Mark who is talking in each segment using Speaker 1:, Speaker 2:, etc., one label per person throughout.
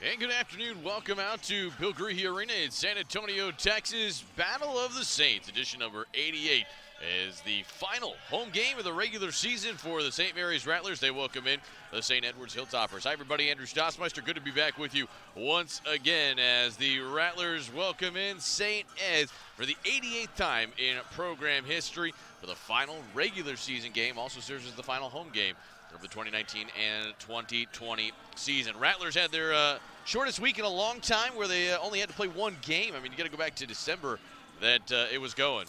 Speaker 1: And good afternoon. Welcome out to Bill Greehey Arena in San Antonio, Texas. Battle of the Saints, edition number 88, is the final home game of the regular season for the St. Mary's Rattlers. They welcome in the St. Edwards Hilltoppers. Hi, everybody. Andrew Stossmeister. Good to be back with you once again as the Rattlers welcome in St. Ed's for the 88th time in program history for the final regular season game. Also serves as the final home game of the 2019 and 2020 season. Rattlers had their shortest week in a long time where they only had to play one game. I mean, you got to go back to December that it was going.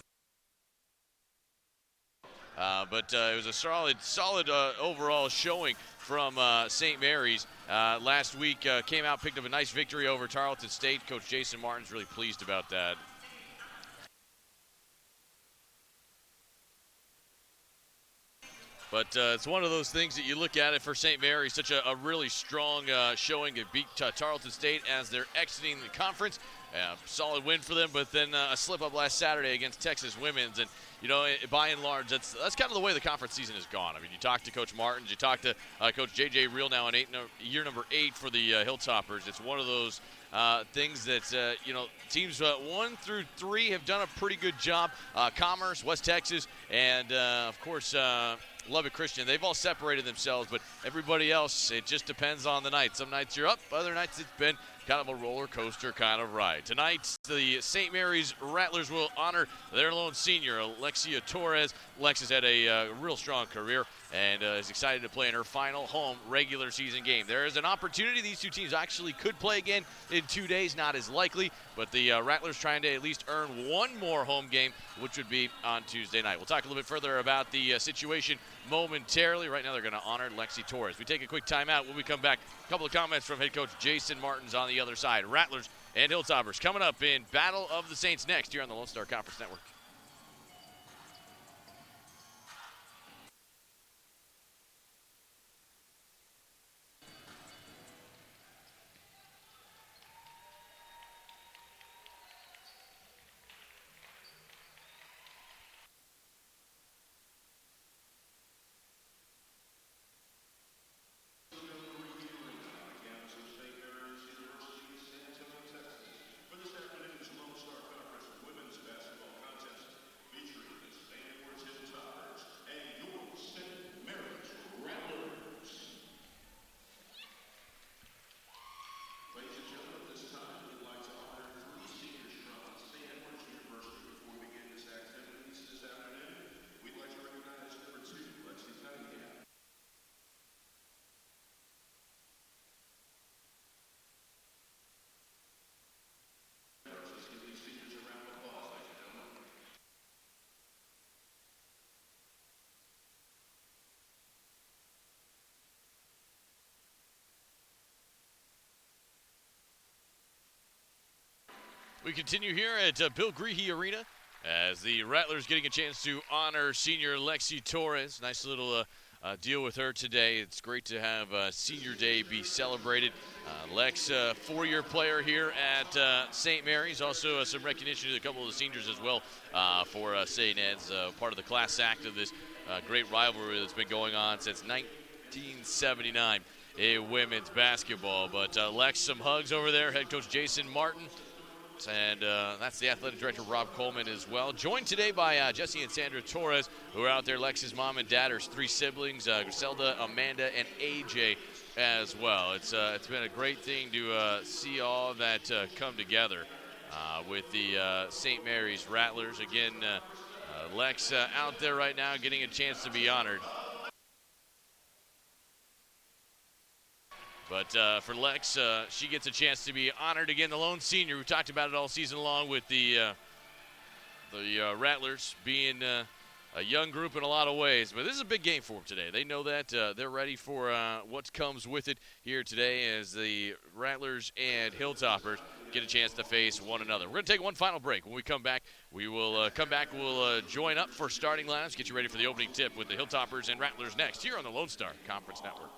Speaker 1: But it was a solid overall showing from St. Mary's. Last week came out, picked up a nice victory over Tarleton State. Coach Jason Martin's really pleased about that. But it's one of those things that you look at it for St. Mary's, such a really strong showing. They beat Tarleton State as they're exiting the conference. Solid win for them, but then a slip-up last Saturday against Texas Women's. And, you know, by and large, that's kind of the way the conference season has gone. I mean, you talk to Coach Martins, you talk to Coach J.J. Reel now in year number 8 for the Hilltoppers. It's one of those things that, teams 1 through 3 have done a pretty good job. Commerce, West Texas, and, of course, Lubbock Christian. They've all separated themselves, but everybody else, it just depends on the night. Some nights you're up, other nights it's been kind of a roller coaster kind of ride. Tonight, the St. Mary's Rattlers will honor their lone senior, Alexia Torres. Lex has had a real strong career and is excited to play in her final home regular season game. There is an opportunity these two teams actually could play again in 2 days, not as likely, but the Rattlers trying to at least earn one more home game, which would be on Tuesday night. We'll talk a little bit further about the situation momentarily. Right now they're going to honor Lexi Torres. We take a quick timeout. When we come back, a couple of comments from head coach Jason Martins on the other side. Rattlers and Hilltoppers coming up in Battle of the Saints next here on the Lone Star Conference Network. We continue here at Bill Greehey Arena as the Rattlers getting a chance to honor senior Lexi Torres. Nice little deal with her today. It's great to have Senior Day be celebrated. Lex, four-year player here at St. Mary's. Also some recognition to a couple of the seniors as well for St. Ed's, part of the class act of this great rivalry that's been going on since 1979 in women's basketball. But Lex, some hugs over there. Head coach Jason Martin. And that's the athletic director, Rob Coleman, as well. Joined today by Jesse and Sandra Torres, who are out there. Lex's mom and dad, her 3 siblings, Griselda, Amanda, and AJ as well. It's been a great thing to see all that come together with the St. Mary's Rattlers. Again, Lex out there right now getting a chance to be honored. But for Lex, she gets a chance to be honored again. The lone senior, we talked about it all season long with the Rattlers being a young group in a lot of ways. But this is a big game for them today. They know that. They're ready for what comes with it here today as the Rattlers and Hilltoppers get a chance to face one another. We're going to take one final break. When we come back, we'll join up for starting lineups, get you ready for the opening tip with the Hilltoppers and Rattlers next here on the Lone Star Conference Network.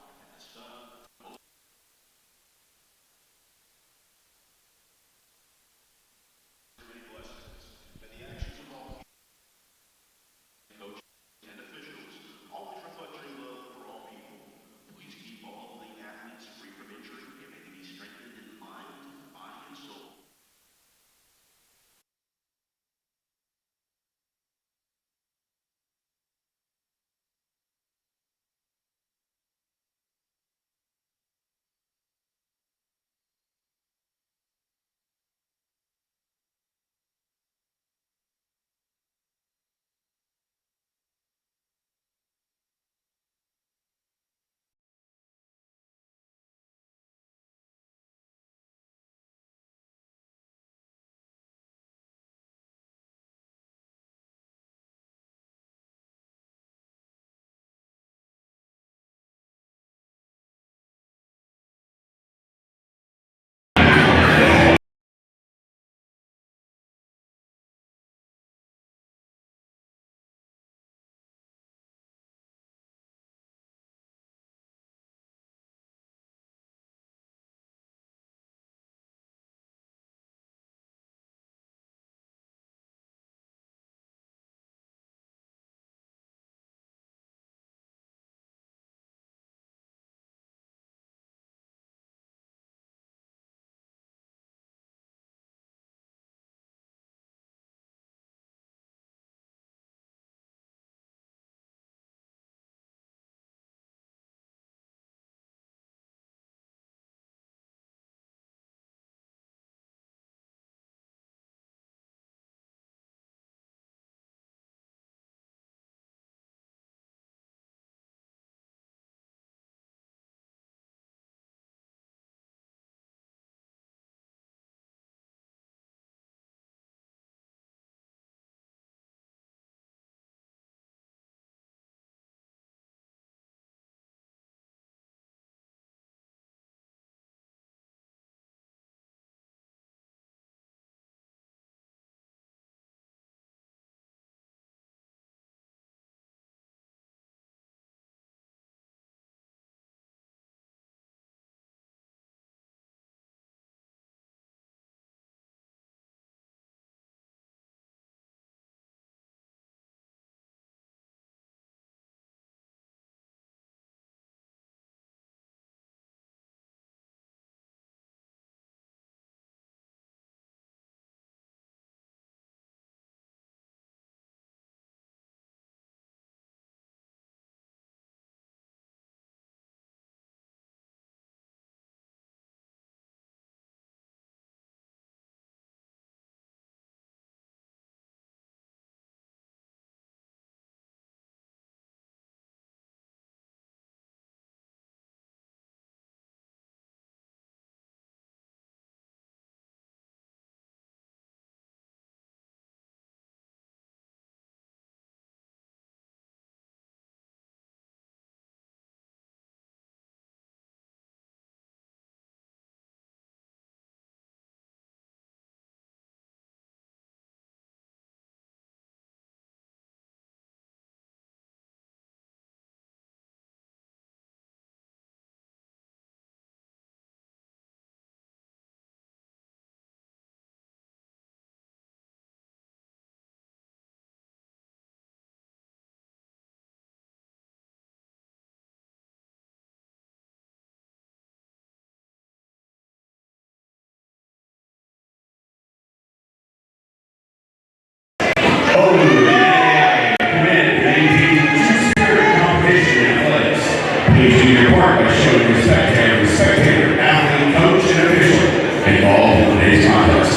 Speaker 2: committed to maintaining the true spirit of competition in athletics. Please do your part by showing respect to every spectator, athlete, coach, and official involved in today's contest.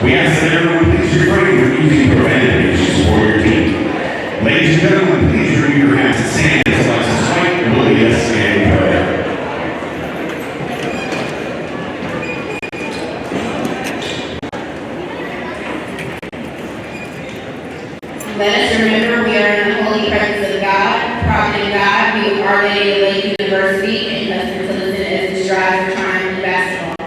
Speaker 2: We ask that everyone please refrain from using profanity to support your team. Ladies and gentlemen, please remove your hats and stand as Alexis White will lead us in prayer.
Speaker 3: Let us remember we are in the holy presence of God, provident God. We are Lady of Lake University and accustomed to listen as we strive for triumph in basketball.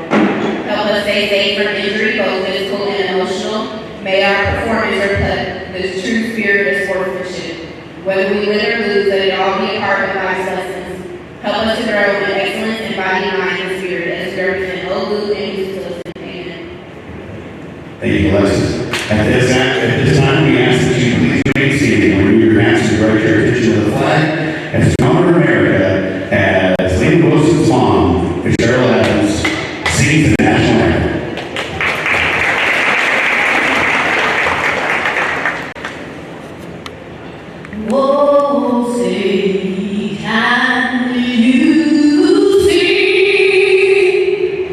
Speaker 3: Help us stay safe from injury, both physical and emotional. May our performance reflect the true spirit of sportsmanship. Whether we win or lose, let it all be a part of life's lessons. Help us to grow in excellence in body, mind, and spirit as we represent Olu and Houston. Amen.
Speaker 2: Thank you, Alexis. At this time, we ask that you please remain seated and remove your hats to direct your attention to the flag as we honor America as Lynn Wilson's mom, Cheryl Adams, sings the national anthem.
Speaker 3: Oh, say, can you see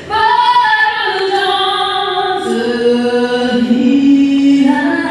Speaker 3: by the dawn's early light?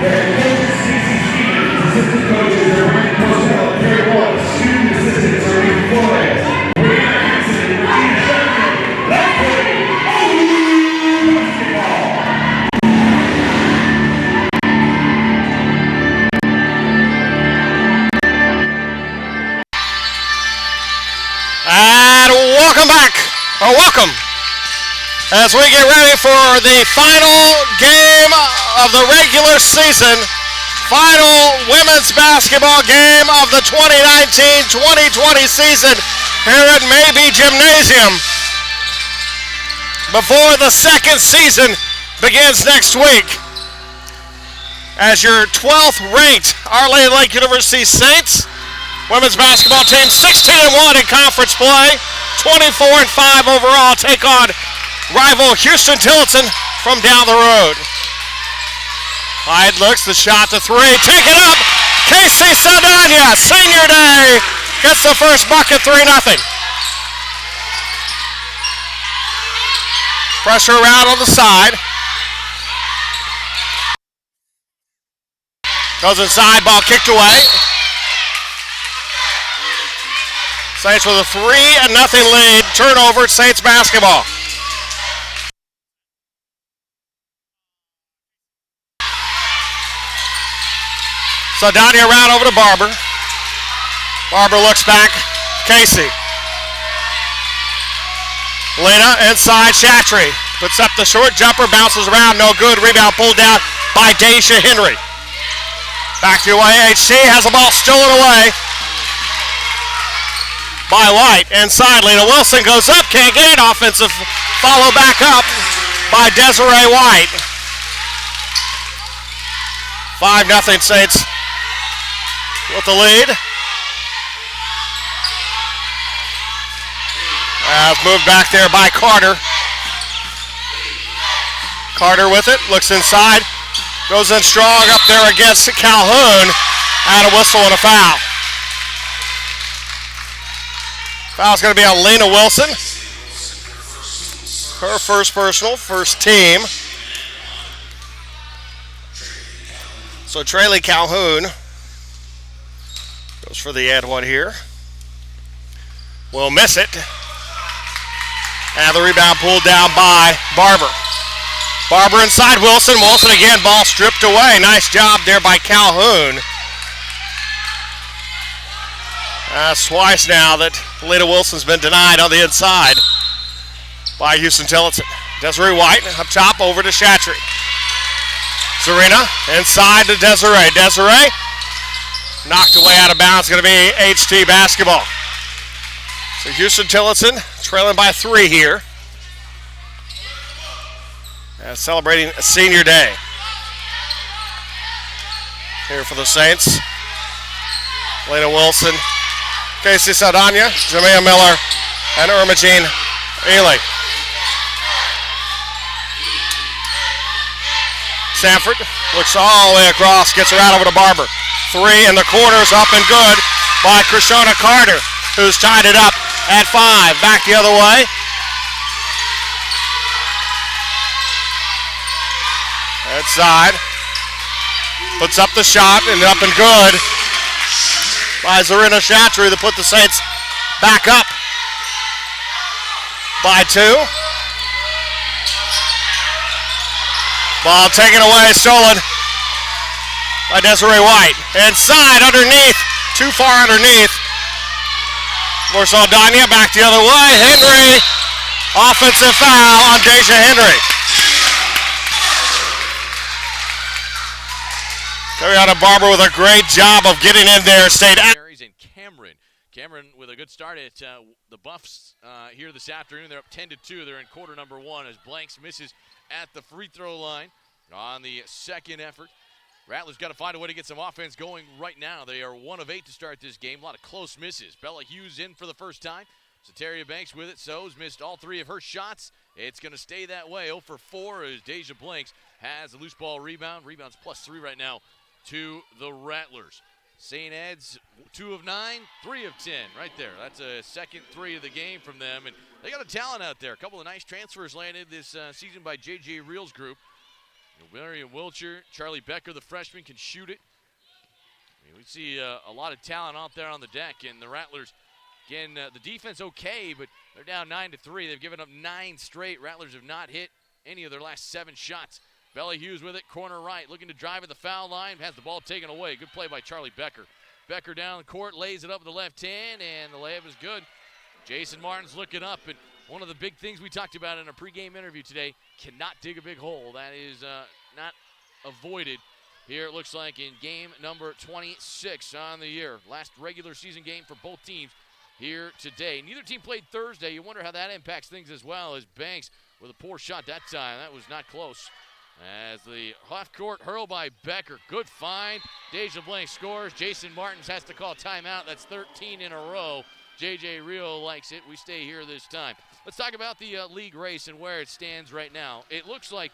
Speaker 2: Assistant coaches are Ryan Cosell, Terry Wallace. Student assistants are Nathan Flores, Brianna Hanson, and Regina Sheffield. Let's play OU basketball.
Speaker 4: And welcome back, or welcome, as we get ready for the final game of the regular season. Final women's basketball game of the 2019-2020 season here at Maybe Gymnasium before the second season begins next week. As your 12th ranked Our Lady Lake University Saints women's basketball team, 16-1 in conference play, 24-5 overall, take on rival Houston Tillotson from down the road. Hyde looks, the shot to three, taken up. Casey Saldana, senior day, gets the first bucket, 3-0. Pressure around on the side. Goes inside, ball kicked away. Saints with a 3-0 lead, turnover, Saints basketball. So Donnie around over to Barber. Barber looks back. Casey. Lena inside. Chatry puts up the short jumper, bounces around, no good. Rebound pulled down by Deja Henry. Back to AHT, has the ball stolen away by White. Inside, Lena Wilson goes up, can't get it. Offensive follow back up by Desiree White. 5-0 Saints with the lead. Moved back there by Carter. Carter with it, looks inside, goes in strong up there against Calhoun. And a whistle and a foul. Foul's going to be on Lena Wilson. Her first personal, first team. So Traley Calhoun goes for the and one here. Will miss it. And the rebound pulled down by Barber. Barber inside Wilson. Wilson again, ball stripped away. Nice job there by Calhoun. That's twice now that Lena Wilson's been denied on the inside by Houston Tillotson. Desiree White up top over to Chatry. Serena inside to Desiree. Desiree knocked away out of bounds. Going to be HT basketball. So Houston Tillotson trailing by 3 here. Celebrating a senior day here for the Saints. Lena Wilson, Casey Saldana, Jamea Miller, and Ermagine Ely. Sanford looks all the way across, gets around over to Barber. 3 in the corners, up and good by Krishona Carter, who's tied it up at 5. Back the other way. Outside. Puts up the shot and up and good by Zarina Chatry to put the Saints back up by 2. Ball taken away, stolen by Desiree White. Inside, underneath, too far underneath. For Saldana, back the other way. Henry, offensive foul on Deja Henry. Tariana Barber with a great job of getting in there. Stayed out.
Speaker 1: And Cameron with a good start at the Buffs here this afternoon. They're up 10-2. They're in quarter number 1 as Blanks misses at the free throw line on the second effort. Rattlers got to find a way to get some offense going right now. They are 1 of 8 to start this game. A lot of close misses. Bella Hughes in for the first time. Soteria Banks with it. So's missed all 3 of her shots. It's going to stay that way. 0 for 4 as Deja Blanks has a loose ball rebound. Rebounds +3 right now to the Rattlers. St. Ed's 2 of 9, 3 of 10 right there. That's a second 3 of the game from them. And they got a talent out there. A couple of nice transfers landed this season by J.J. Reels group. William Wilcher, Charlie Becker, the freshman, can shoot it. I mean, we see a lot of talent out there on the deck, and the Rattlers, again, the defense okay, but they're down 9-3. They've given up 9 straight. Rattlers have not hit any of their last 7 shots. Bella Hughes with it, corner right, looking to drive at the foul line, has the ball taken away. Good play by Charlie Becker. Becker down the court, lays it up with the left hand, and the layup is good. Jason Martin's looking up, and one of the big things we talked about in a pregame interview today, cannot dig a big hole. That is not avoided here, it looks like, in game number 26 on the year. Last regular season game for both teams here today. Neither team played Thursday. You wonder how that impacts things as well, as Banks with a poor shot that time. That was not close. As the half-court hurl by Becker. Good find. Deja Blank scores. Jason Martins has to call timeout. That's 13 in a row. J.J. Rio likes it. We stay here this time. Let's talk about the league race and where it stands right now. It looks like,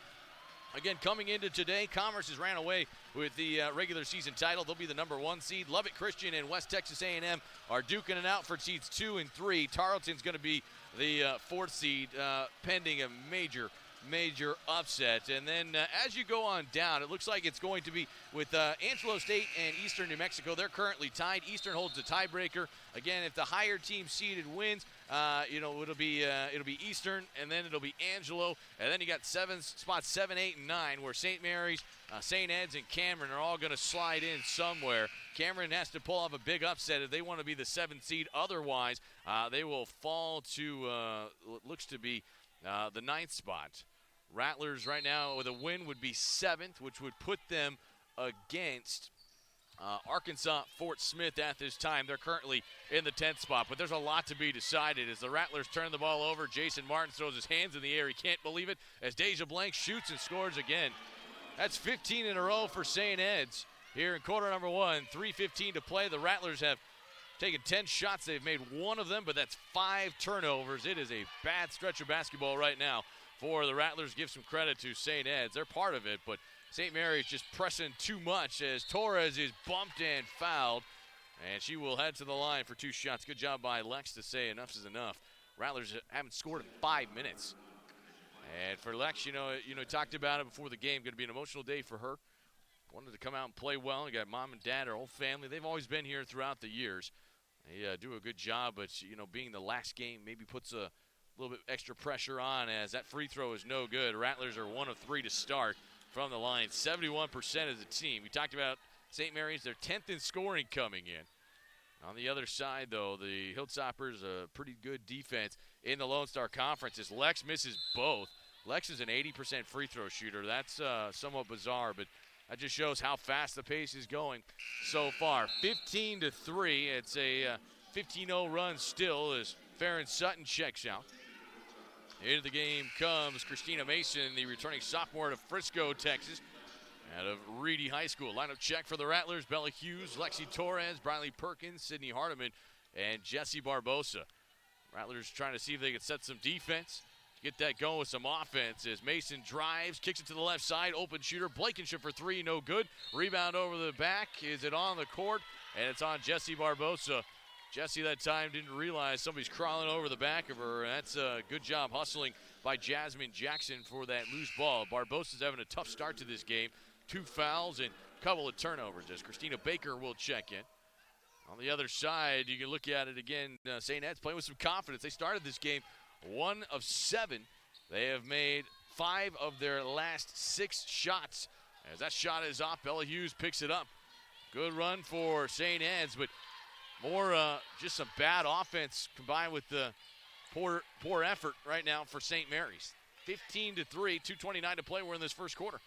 Speaker 1: again, coming into today, Commerce has ran away with the regular season title. They'll be the number 1 seed. Lubbock Christian and West Texas A&M are duking it out for seeds 2 and 3. Tarleton's going to be the 4th seed, pending a major upset. And then as you go on down, it looks like it's going to be with Angelo State and Eastern New Mexico. They're currently tied. Eastern holds the tiebreaker. Again, if the higher team seeded wins, it'll be Eastern, and then it'll be Angelo, and then you got spots 7, 8, and 9, where St. Mary's, St. Ed's, and Cameron are all going to slide in somewhere. Cameron has to pull off a big upset if they want to be the 7th seed. Otherwise, they will fall to what looks to be the 9th spot. Rattlers right now with a win would be 7th, which would put them against Arkansas Fort Smith at this time. They're currently in the 10th spot, but there's a lot to be decided as the Rattlers turn the ball over. Jason Martin throws his hands in the air. He can't believe it as Deja Blank shoots and scores again. That's 15 in a row for St. Ed's here in quarter number 1. 3:15 to play. The Rattlers have taken 10 shots. They've made 1 of them, but that's 5 turnovers. It is a bad stretch of basketball right now for the Rattlers. Give some credit to St. Ed's. They're part of it, but St. Mary's just pressing too much as Torres is bumped and fouled, and she will head to the line for 2 shots. Good job by Lex to say enough is enough. Rattlers haven't scored in 5 minutes. And for Lex, talked about it before the game. Going to be an emotional day for her. Wanted to come out and play well. You got mom and dad, her whole family. They've always been here throughout the years. They do a good job, but, being the last game maybe puts a little bit extra pressure on as that free throw is no good. Rattlers are 1 of 3 to start from the line. 71% of the team. We talked about St. Mary's. They're 10th in scoring coming in. On the other side, though, the Hilltoppers, a pretty good defense in the Lone Star Conference as Lex misses both. Lex is an 80% free throw shooter. That's somewhat bizarre, but that just shows how fast the pace is going so far. 15-3. It's a 15-0 run still as Farron Sutton checks out. Into the game comes Christina Mason, the returning sophomore of Frisco, Texas, out of Reedy High School. Lineup check for the Rattlers: Bella Hughes, Lexi Torres, Briley Perkins, Sydney Hardiman, and Jesse Barbosa. Rattlers trying to see if they can set some defense, get that going with some offense as Mason drives, kicks it to the left side, open shooter. Blankenship for 3, no good. Rebound over the back. Is it on the court? And it's on Jesse Barbosa. Jesse that time didn't realize somebody's crawling over the back of her. That's a good job hustling by Jasmine Jackson for that loose ball. Barbosa's having a tough start to this game. 2 fouls and a couple of turnovers as Christina Baker will check in. On the other side, you can look at it again. St. Ed's playing with some confidence. They started this game 1 of 7. They have made 5 of their last 6 shots. As that shot is off, Bella Hughes picks it up. Good run for St. Ed's, but more just some bad offense combined with the poor effort right now for St. Mary's. 15-3, 2:29 to play. We're in this first quarter.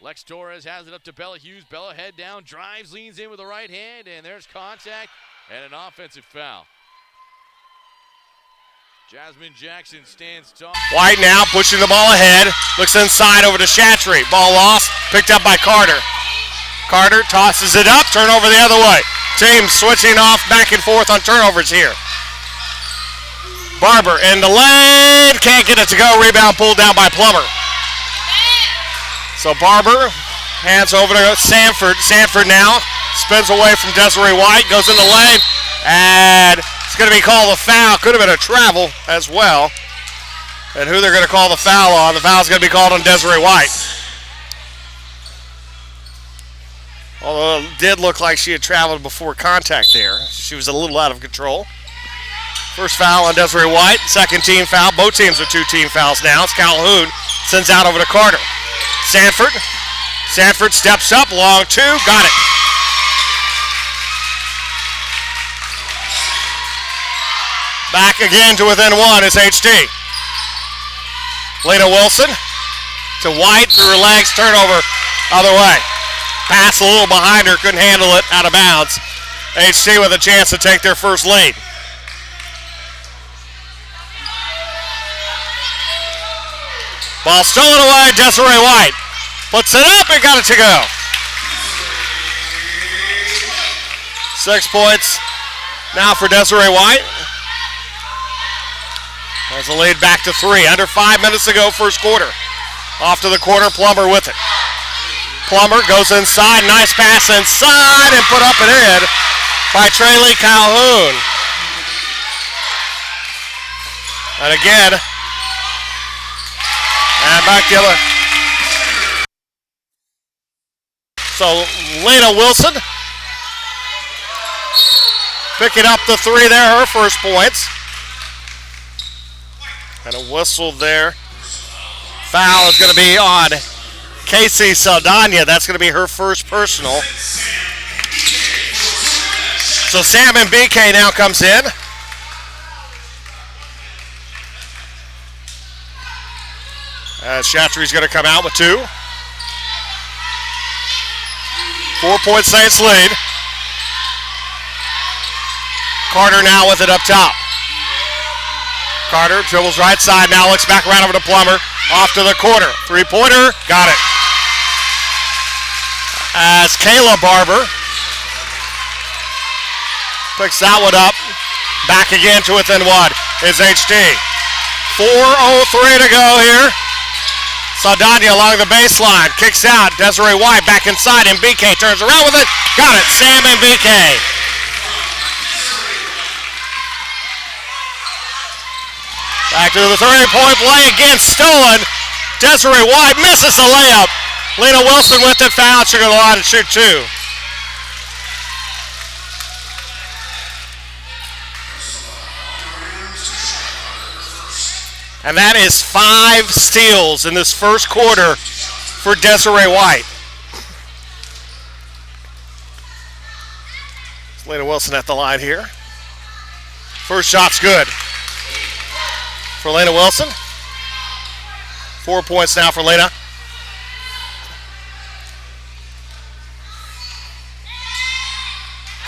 Speaker 1: Lex Torres has it up to Bella Hughes. Bella head down, drives, leans in with the right hand, and there's contact and an offensive foul. Jasmine Jackson stands tall.
Speaker 4: White now pushing the ball ahead. Looks inside over to Chatry. Ball lost, picked up by Carter. Carter tosses it up, turnover the other way. Team switching off back and forth on turnovers here. Barber in the lane, can't get it to go. Rebound pulled down by Plummer. So Barber hands over to Sanford. Sanford now spins away from Desiree White, goes in the lane, and it's going to be called a foul. Could have been a travel as well. And who they're going to call the foul on, the foul's going to be called on Desiree White. Although it did look like she had traveled before contact there. She was a little out of control. First foul on Desiree White. Second team foul. Both teams are 2 team fouls now. It's Calhoun. Sends out over to Carter. Sanford. Sanford steps up. Long 2. Got it. Back again to within 1 is HD. Lena Wilson to White. Through her legs. Turnover. Other way. Pass a little behind her. Couldn't handle it. Out of bounds. HD with a chance to take their first lead. Ball stolen away, Desiree White. Puts it up and got it to go. 6 points now for Desiree White. As the lead back to 3. Under 5 minutes to go, first quarter. Off to the corner, Plummer with it. Plummer goes inside, nice pass inside and put up and in by Traylee Calhoun. And again, and back the other. So Lena Wilson picking up the 3 there, her first points. And a whistle there. Foul is going to be on Casey Saldana. That's going to be her first personal. So Sam and BK now comes in. Chatry's going to come out with 2. 4-point Saints lead. Carter now with it up top. Carter dribbles right side, now looks back around over to Plummer. Off to the corner. 3-pointer, got it. As Kayla Barber picks that one up. Back again to within 1 is HD. 4:03 to go here. Saldana along the baseline, kicks out. Desiree White back inside, and BK turns around with it. Got it, Sam and BK. Back to the 3-point play, again stolen. Desiree White misses the layup. Lena Wilson with it, foul. She'll go to the line and shoot 2. And that is 5 steals in this first quarter for Desiree White. Lena Wilson at the line here. First shot's good for Lena Wilson. 4 points now for Lena.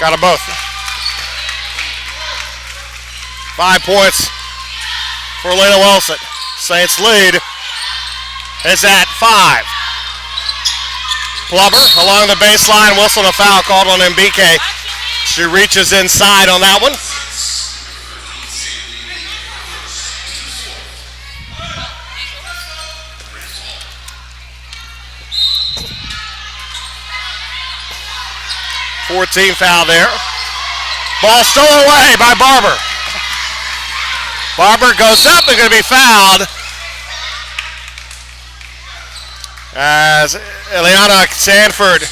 Speaker 4: Got them both. 5 points for Lena Wilson. Saints lead is at 5. Plummer along the baseline. Whistle, a foul called on MBK. She reaches inside on that one. Team foul there. Ball stolen away by Barber. Barber goes up and going to be fouled as Eliana Sanford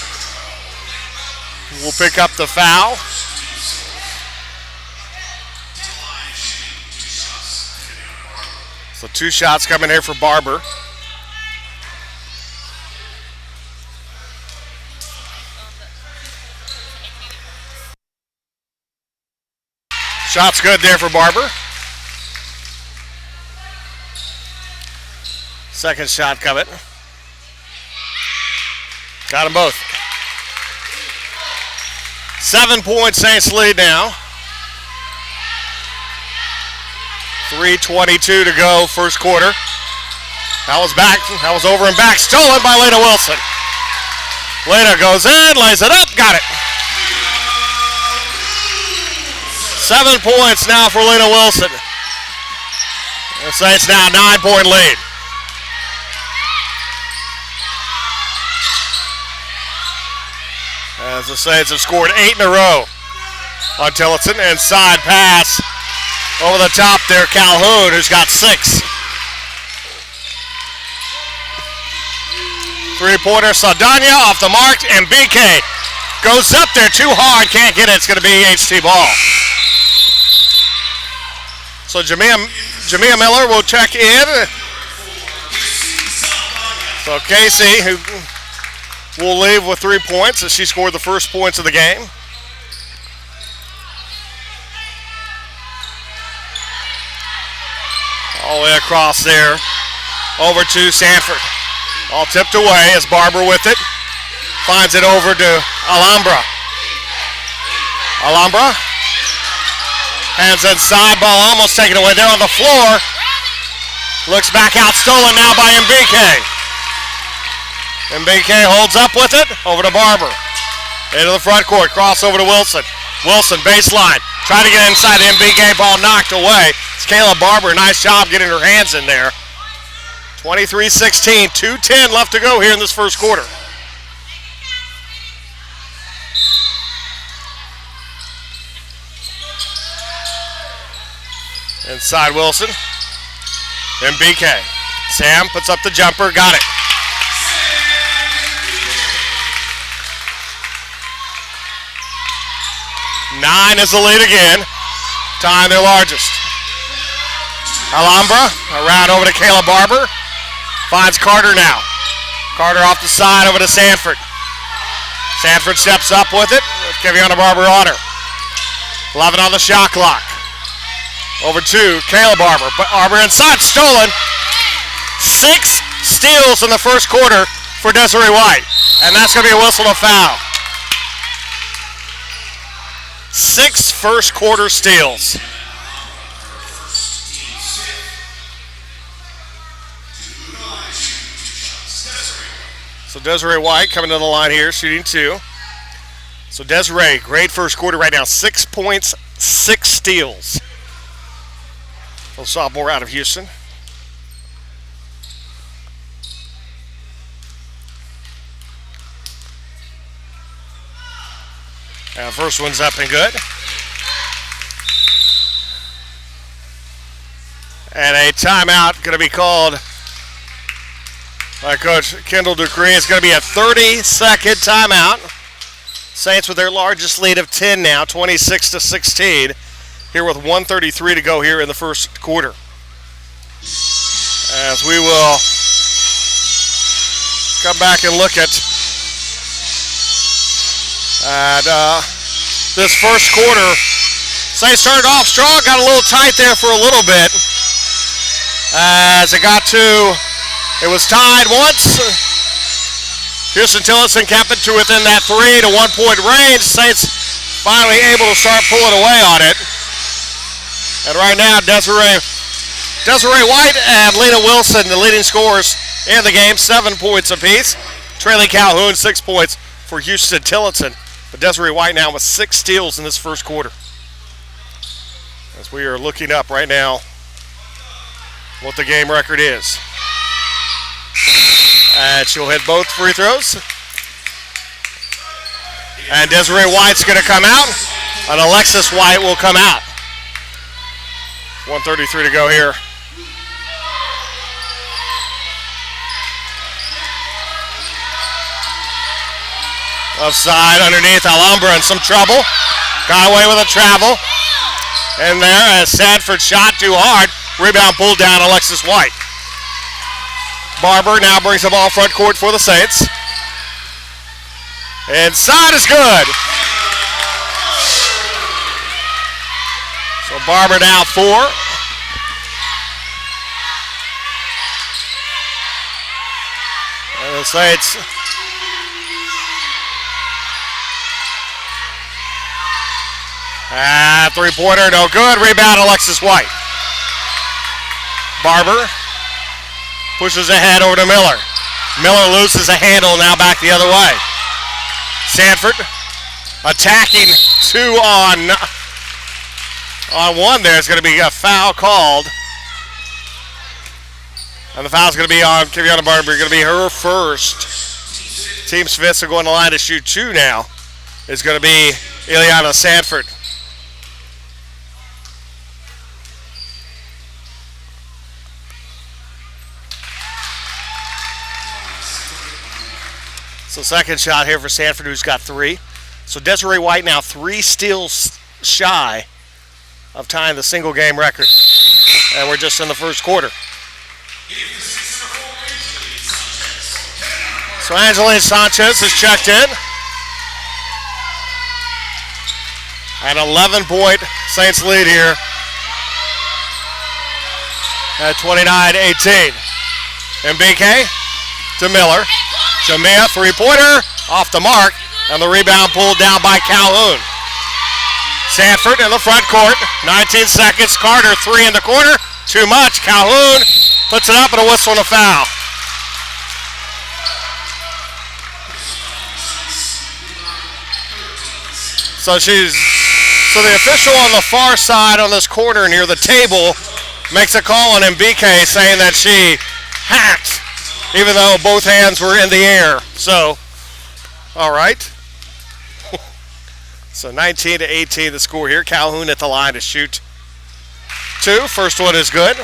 Speaker 4: will pick up the foul. So 2 shots coming here for Barber. Shot's good there for Barber. Second shot coming. Got them both. 7 point Saints lead now. 3:22 to go, first quarter. That was back. That was over and back. Stolen by Lena Wilson. Lena goes in, lays it up, got it. 7 points now for Lena Wilson. The Saints now 9-point lead. As the Saints have scored 8 in a row on Tillotson. Inside pass over the top there, Calhoun, who's got 6. 3-pointer, Saldana off the mark, and BK Goes up there too hard, can't get it. It's going to be HT ball. So Jamia Miller will check in. So Casey, who will leave with 3 points as she scored the first points of the game. All the way across there. Over to Sanford. All tipped away as Barber with it. Finds it over to Alhambra. Alhambra. Hands inside. Ball almost taken away there on the floor. Looks back out. Stolen now by MBK. MBK holds up with it. Over to Barber. Into the front court. Cross over to Wilson. Wilson baseline. Trying to get inside. MBK ball knocked away. It's Kayla Barber. Nice job getting her hands in there. 23-16, 2:10 left to go here in this first quarter. Inside Wilson. MBK. Sam puts up the jumper, got it. Nine is the lead again. Tying their largest. Alhambra around over to Kayla Barber. Finds Carter now. Carter off the side over to Sanford. Sanford steps up with it. Keviana Barber on her. 11 on the shot clock. Over to Kayla Barber. Barber inside, stolen. 6 steals in the first quarter for Desiree White. And that's going to be a whistle to foul. 6 first quarter steals. So Desiree White coming to the line here, shooting 2. So Desiree, great first quarter right now. 6 points, 6 steals. Little sophomore out of Houston. And the first one's up and good. And a timeout going to be called by Coach Kendall Dupree. It's going to be a 30-second timeout. Saints with their largest lead of 10 now, 26-16. Here with 1:33 to go here in the first quarter. As we will come back and look at this first quarter. Saints started off strong, got a little tight there for a little bit. As it got to, it was tied once. Houston Tillotson kept it to within that 3 to 1 point range. Saints finally able to start pulling away on it. And right now, Desiree White and Lena Wilson, the leading scorers in the game, 7 points apiece. Traylee Calhoun, 6 points for Houston Tillotson. But Desiree White now with 6 steals in this first quarter. As we are looking up right now what the game record is. And she'll hit both free throws. And Desiree White's going to come out. And Alexis White will come out. 1:33 to go here. Left side underneath, Alhambra in some trouble. Got away with a travel. And there as Sanford shot too hard. Rebound pulled down Alexis White. Barber now brings the ball front court for the Saints. Inside is good. So Barber now 4. And the Saints three-pointer, no good. Rebound, Alexis White. Barber pushes ahead over to Miller. Miller loses a handle, now back the other way. Sanford attacking 2 on 1 there. It's going to be a foul called. And the foul's going to be on Keviana Barber. Going to be her first. Team Smiths are going to line to shoot 2 now. It's going to be Ileana Sanford. So second shot here for Sanford, who's got 3. So Desiree White now 3 steals shy of tying the single game record. And we're just in the first quarter. So Angeline Sanchez has checked in. An 11-point Saints lead here at 29-18. MBK to Miller. Jamia, 3-pointer, off the mark, and the rebound pulled down by Calhoun. Sanford in the front court, 19 seconds. Carter, 3 in the corner, too much. Calhoun puts it up and a whistle and a foul. So the official on the far side on this corner near the table makes a call on MBK saying that she hacked even though both hands were in the air. So, all right. So 19-18 the score here. Calhoun at the line to shoot 2. First one is good.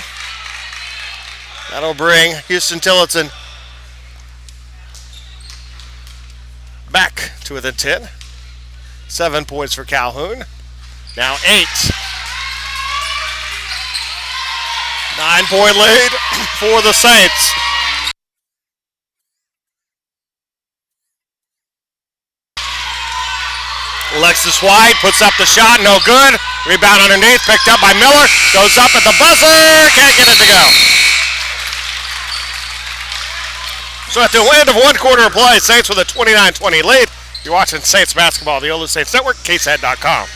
Speaker 4: That'll bring Houston Tillotson back to within 10. 7 points for Calhoun. Now 8. 9-point lead for the Saints. Alexis White puts up the shot, no good. Rebound underneath, picked up by Miller. Goes up at the buzzer, can't get it to go. So at the end of 1 quarter of play, Saints with a 29-20 lead. You're watching Saints basketball, the Olu Saints Network, KSAT.com.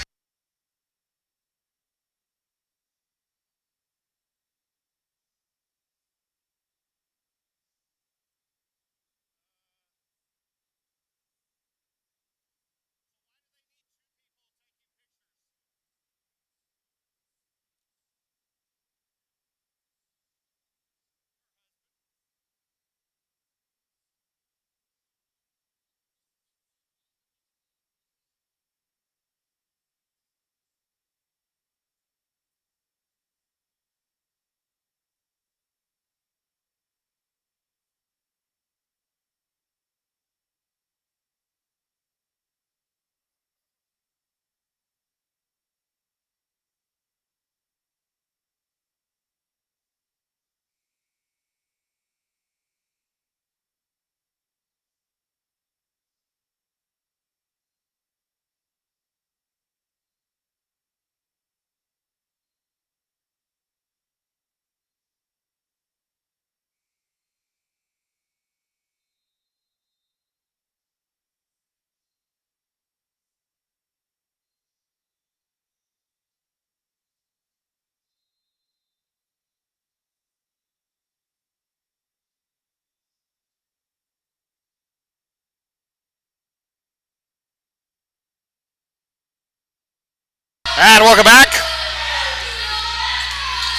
Speaker 4: And welcome back.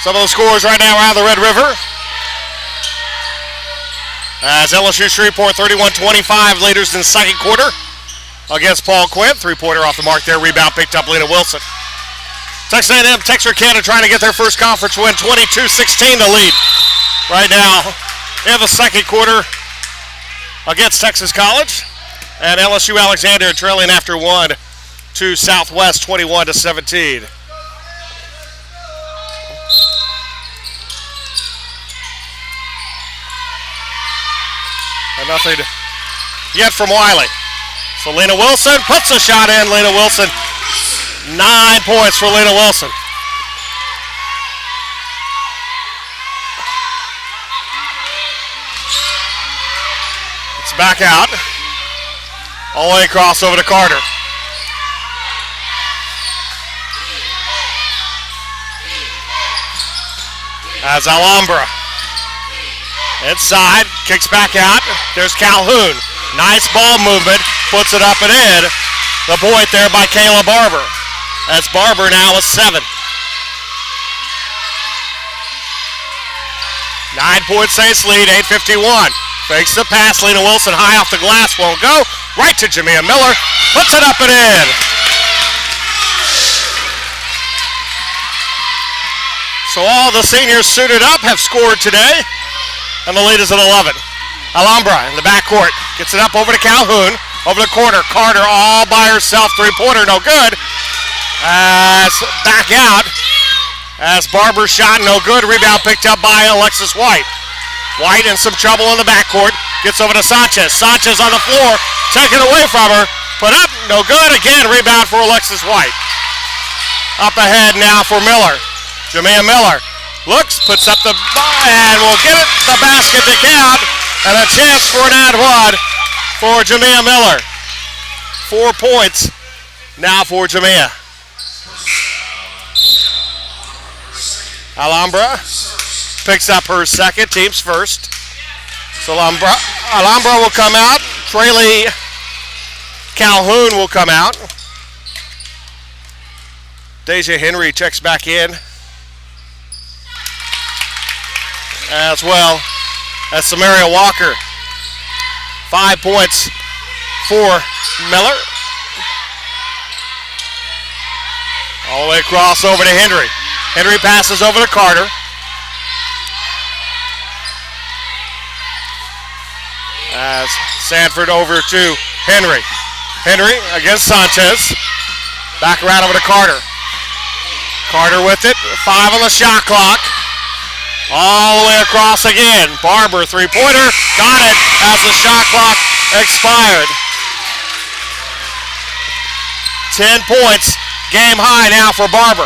Speaker 4: Some of the scores right now around the Red River. As LSU Shreveport 31-25 leaders in the second quarter against Paul Quinn. 3-pointer off the mark there. Rebound picked up Lena Wilson. Texas A&M, Texarkana trying to get their first conference win. 22-16 the lead right now in the second quarter against Texas College. And LSU Alexander trailing after 1 to Southwest 21-17. And nothing yet from Wiley. So Lena Wilson puts a shot in. Lena Wilson, 9 points for Lena Wilson. It's back out. All the way across over to Carter. As Alhambra inside, kicks back out. There's Calhoun. Nice ball movement, puts it up and in. The point there by Kayla Barber. That's Barber now with 7. 9-point Saints lead, 8:51. Fakes the pass, Lena Wilson high off the glass, won't go. Right to Jamia Miller, puts it up and in. So all the seniors suited up have scored today, and the lead is at 11. Alhambra in the backcourt gets it up over to Calhoun. over the corner. Carter all by herself. Three-pointer, no good. As back out. As Barber shot, no good. Rebound picked up by Alexis White. White in some trouble in the backcourt. Gets over to Sanchez. Sanchez on the floor. Taken away from her. Put up, no good. Again, rebound for Alexis White. Up ahead now for Miller. Jamea Miller looks, puts up the ball, and will get it the basket to count. And a chance for an and one for Jamea Miller. 4 points now for Jamea. Alhambra picks up her second, team's first. So Alhambra will come out. Traley Calhoun will come out. Deja Henry checks back in. As well as Samaria Walker. 5 points for Miller. All the way across over to Henry. Henry passes over to Carter. As Sanford over to Henry. Henry against Sanchez. Back around over to Carter. Carter with it. 5 on the shot clock. All the way across again. Barber, three-pointer. Got it as the shot clock expired. 10 points. Game high now for Barber.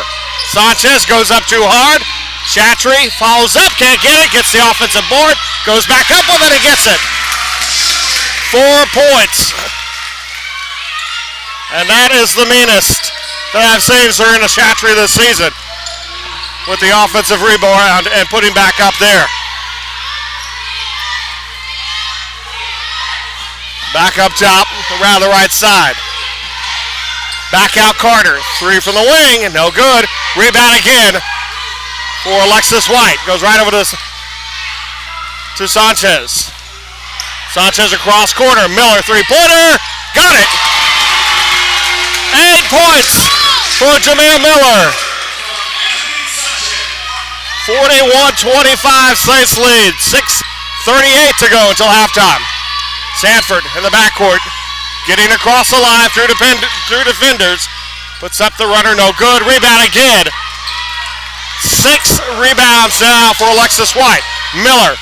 Speaker 4: Sanchez goes up too hard. Chatry follows up, can't get it, gets the offensive board, goes back up with it and gets it. 4 points. And that is the meanest that I've seen during the Chatry this season, with the offensive rebound and putting back up there. Back up top, around the right side. Back out Carter, 3 from the wing, and no good. Rebound again for Alexis White. Goes right over to Sanchez. Sanchez across corner. Miller, three-pointer. Got it. 8 points for Jamea Miller. 41-25, Saints lead. 6:38 to go until halftime. Sanford in the backcourt. Getting across the line through defenders. Puts up the runner, no good. Rebound again. 6 rebounds now for Alexis White. Miller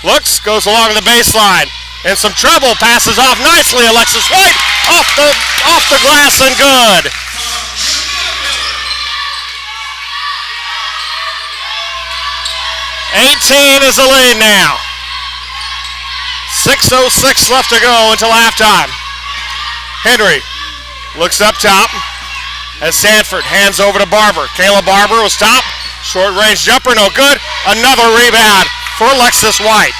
Speaker 4: looks, goes along the baseline. In some trouble, passes off nicely. Alexis White off the glass and good. $18 is the lead now. 6:06 left to go until halftime. Henry looks up top as Sanford hands over to Barber. Kayla Barber was top. Short range jumper, no good. Another rebound for Alexis White.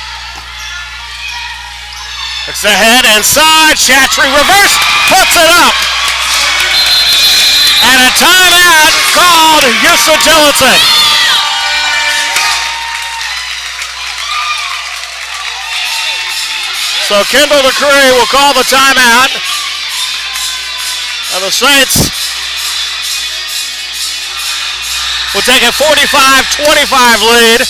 Speaker 4: Looks ahead, inside. Chatry reverse, puts it up. And a timeout called Houston Tillotson. So Kendall McCree will call the timeout. And the Saints will take a 45-25 lead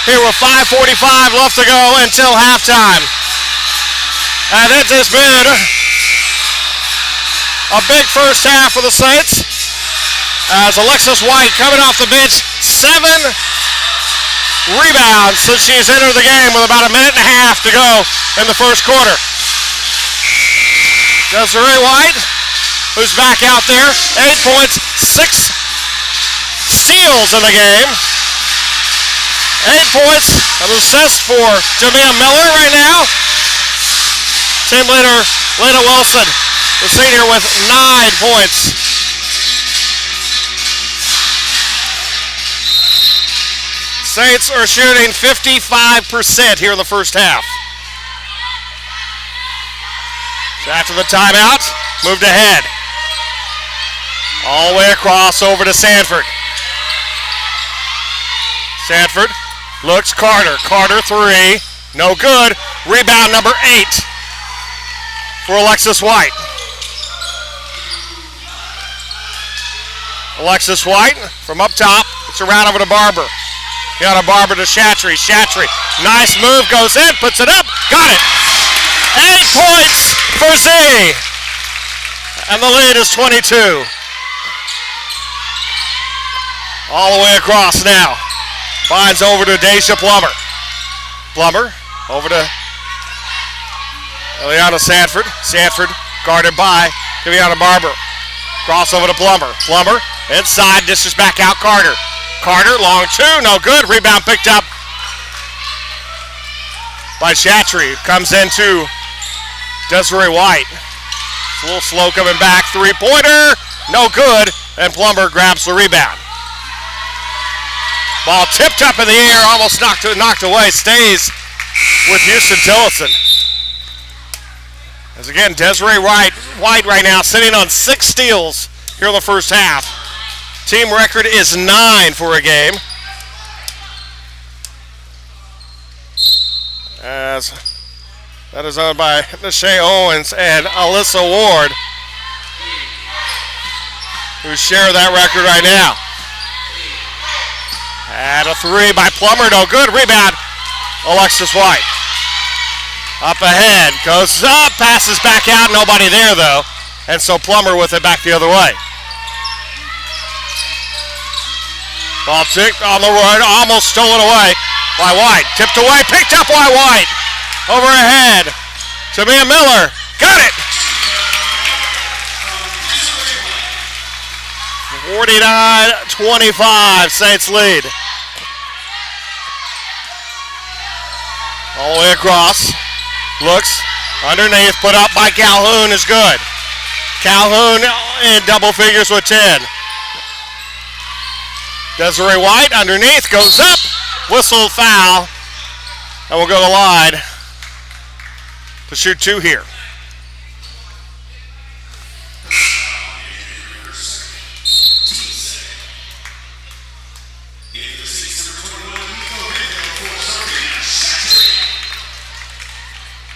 Speaker 4: here with 5:45 left to go until halftime. And it has been a big first half for the Saints as Alexis White coming off the bench, 7 rebounds since she's entered the game with about a minute and a half to go in the first quarter. Desiree White, who's back out there, 8 points, 6 steals in the game. 8 points, an assist for Jamea Miller right now. Team leader, Lena Wilson, the senior, with 9 points. Saints are shooting 55% here in the first half. So after the timeout, moved ahead. All the way across over to Sanford. Sanford looks Carter. Carter, 3, no good. Rebound number 8 for Alexis White. Alexis White from up top. It's around over to Barber. Got a Barber to Chatry. Chatry, nice move, goes in, puts it up, got it. 8 points for Z. And the lead is 22. All the way across now. Finds over to Deja Plummer. Plummer over to Eliana Sanford. Sanford guarded by Kaviana Barber. Cross over to Plummer. Plummer inside, dishes back out Carter. Carter, long two, no good. Rebound picked up by Chatry. Comes into Desiree White. It's a little slow coming back. Three-pointer, no good. And Plummer grabs the rebound. Ball tipped up in the air, almost knocked away. Stays with Houston Tillotson. As again, Desiree White right now sitting on 6 steals here in the first half. Team record is 9 for a game. As that is owned by Nashay Owens and Alyssa Ward, who share that record right now. And a three by Plummer, no good. Rebound, Alexis White. Up ahead, goes up, passes back out, nobody there though. And so Plummer with it back the other way. Ball tipped on the run, almost stolen away by White. Tipped away, picked up by White. Over ahead, Jamia Miller, got it! 49-25, Saints lead. All the way across. Looks underneath, put up by Calhoun is good. Calhoun in double figures with 10. Desiree White underneath, goes up, whistle foul, and we'll go to the line to shoot 2 here.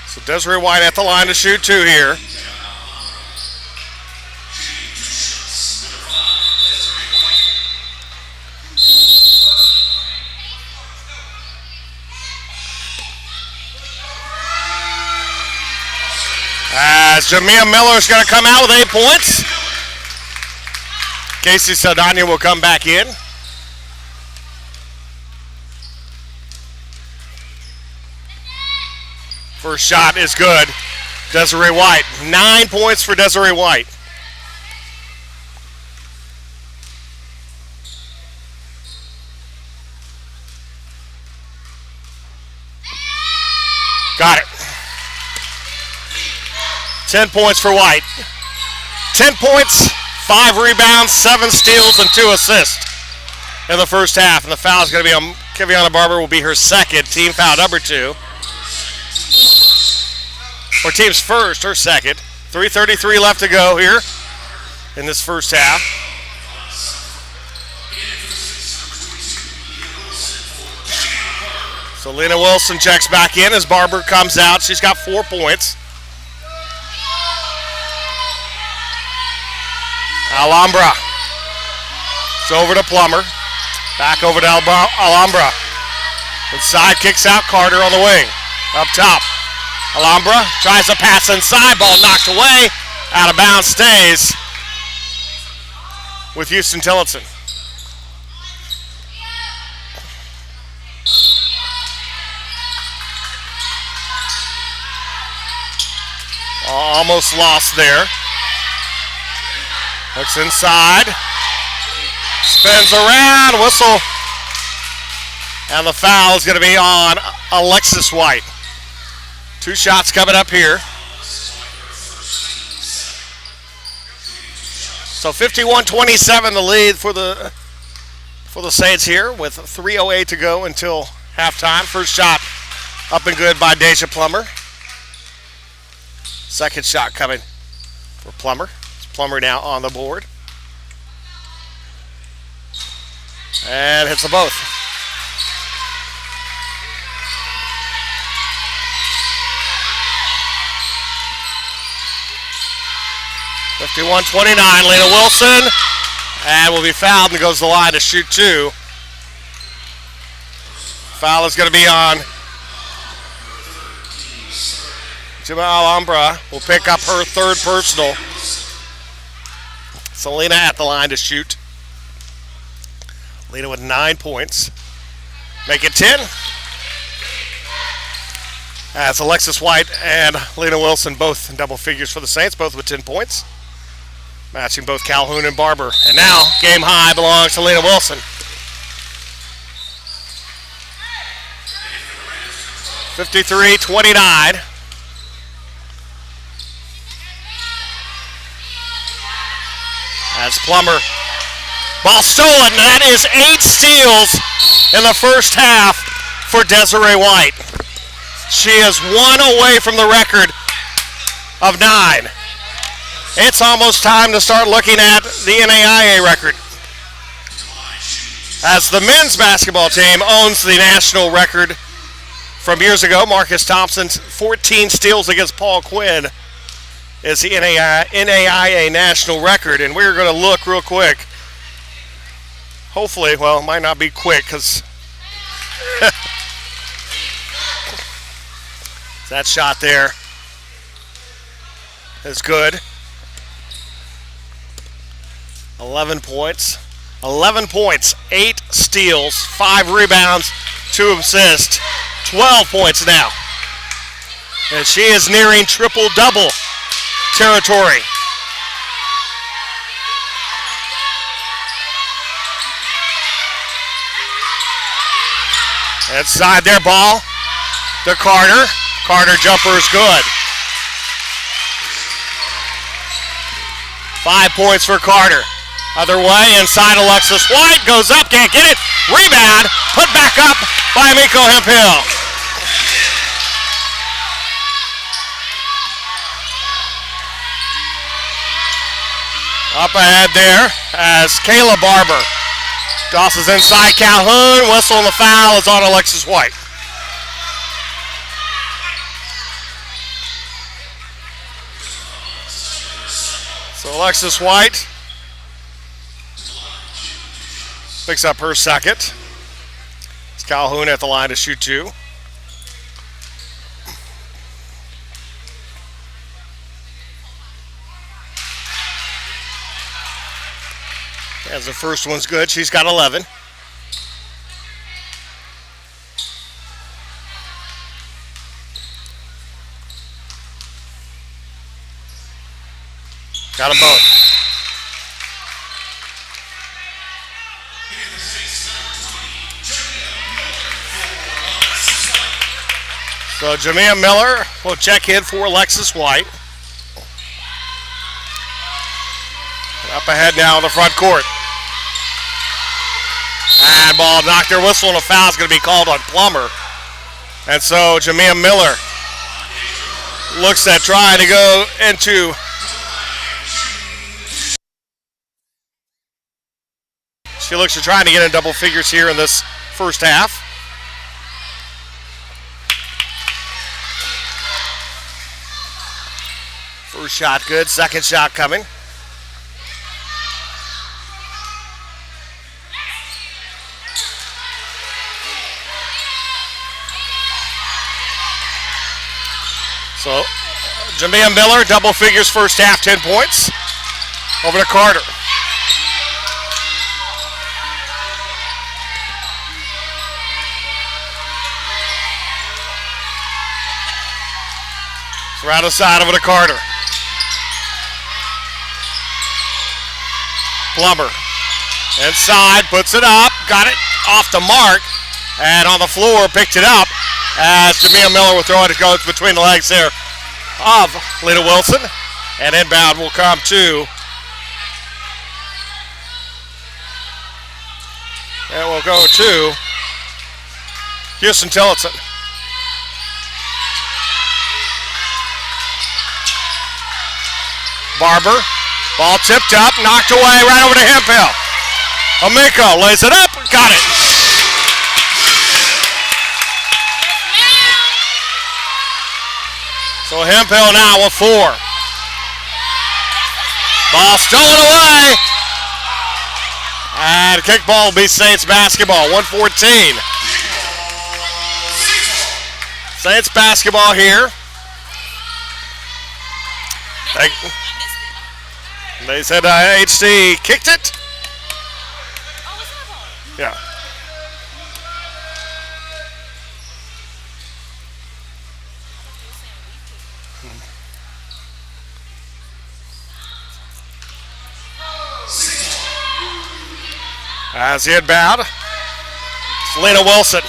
Speaker 4: So Desiree White at the line to shoot 2 here. As Jamia Miller is going to come out with 8 points. Casey Saldana will come back in. First shot is good. Desiree White. 9 points for Desiree White. Got it. 10 points for White. 10 points, 5 rebounds, 7 steals, and 2 assists in the first half. And the foul is going to be on Kaviana Barber, will be her second, team foul number 2. Or team's first, her second. 3:33 left to go here in this first half. So Lena Wilson checks back in as Barber comes out. She's got 4 points. Alhambra. It's over to Plummer. Back over to Alhambra. Inside, kicks out Carter on the wing. Up top. Alhambra tries to pass inside. Ball knocked away. Out of bounds, stays with Houston Tillotson. Almost lost there. Looks inside. Spins around. Whistle. And the foul is going to be on Alexis White. 2 shots coming up here. So 51-27 the lead for the Saints here with 3:08 to go until halftime. First shot up and good by Deja Plummer. Second shot coming for Plummer. It's Plummer now on the board. And hits them both. (51-29), Lena Wilson, and will be fouled and goes to the line to shoot 2. Foul is going to be on Jamal Alhambra will pick up her third personal. Selena at the line to shoot. Lena with 9 points. Make it 10. As Alexis White and Lena Wilson both in double figures for the Saints, both with 10 points. Matching both Calhoun and Barber. And now, game high belongs to Lena Wilson. 53-29. As Plummer. Ball stolen. That is 8 steals in the first half for Desiree White. She is 1 away from the record of 9. It's almost time to start looking at the NAIA record, as the men's basketball team owns the national record from years ago. Marcus Thompson's 14 steals against Paul Quinn is the NAIA national record, and we're going to look real quick. Hopefully, well, it might not be quick because that shot there is good. 11 points. 11 points, 8 steals, 5 rebounds, 2 assists, 12 points now. And she is nearing triple-double territory. Inside their ball to Carter. Carter jumper is good. 5 points for Carter. Other way, inside Alexis White. Goes up, can't get it. Rebound, put back up by Miko Hemphill. Up ahead there as Kayla Barber tosses inside Calhoun. Whistle and the foul is on Alexis White. So Alexis White picks up her second. It's Calhoun at the line to shoot 2. As the first one's good, she's got 11. Got them both. So Jamia Miller will check in for Alexis White. Up ahead now in the front court. And ball knocked her whistle, and a foul is going to be called on Plummer. And so Jamia Miller looks at trying to go into trying to get in double figures here in this first half. First shot good, second shot coming. So, Jamia Miller, double figures first half, 10 points. Over to Carter. Around the side over to Carter. Plummer. Inside, puts it up, got it off the mark, and on the floor, picked it up as Jamia Miller will throw it. It goes between the legs there of Lena Wilson, and inbound will come to. And we'll go to Houston Tillotson. Barber, ball tipped up, knocked away, right over to Hemphill. Amiko lays it up, got it. So Hemphill now with 4. Ball stolen away. And kickball will be Saints basketball, 114. Saints basketball here. They said HC kicked it. Yeah. As he inbound, it's Lena Wilson.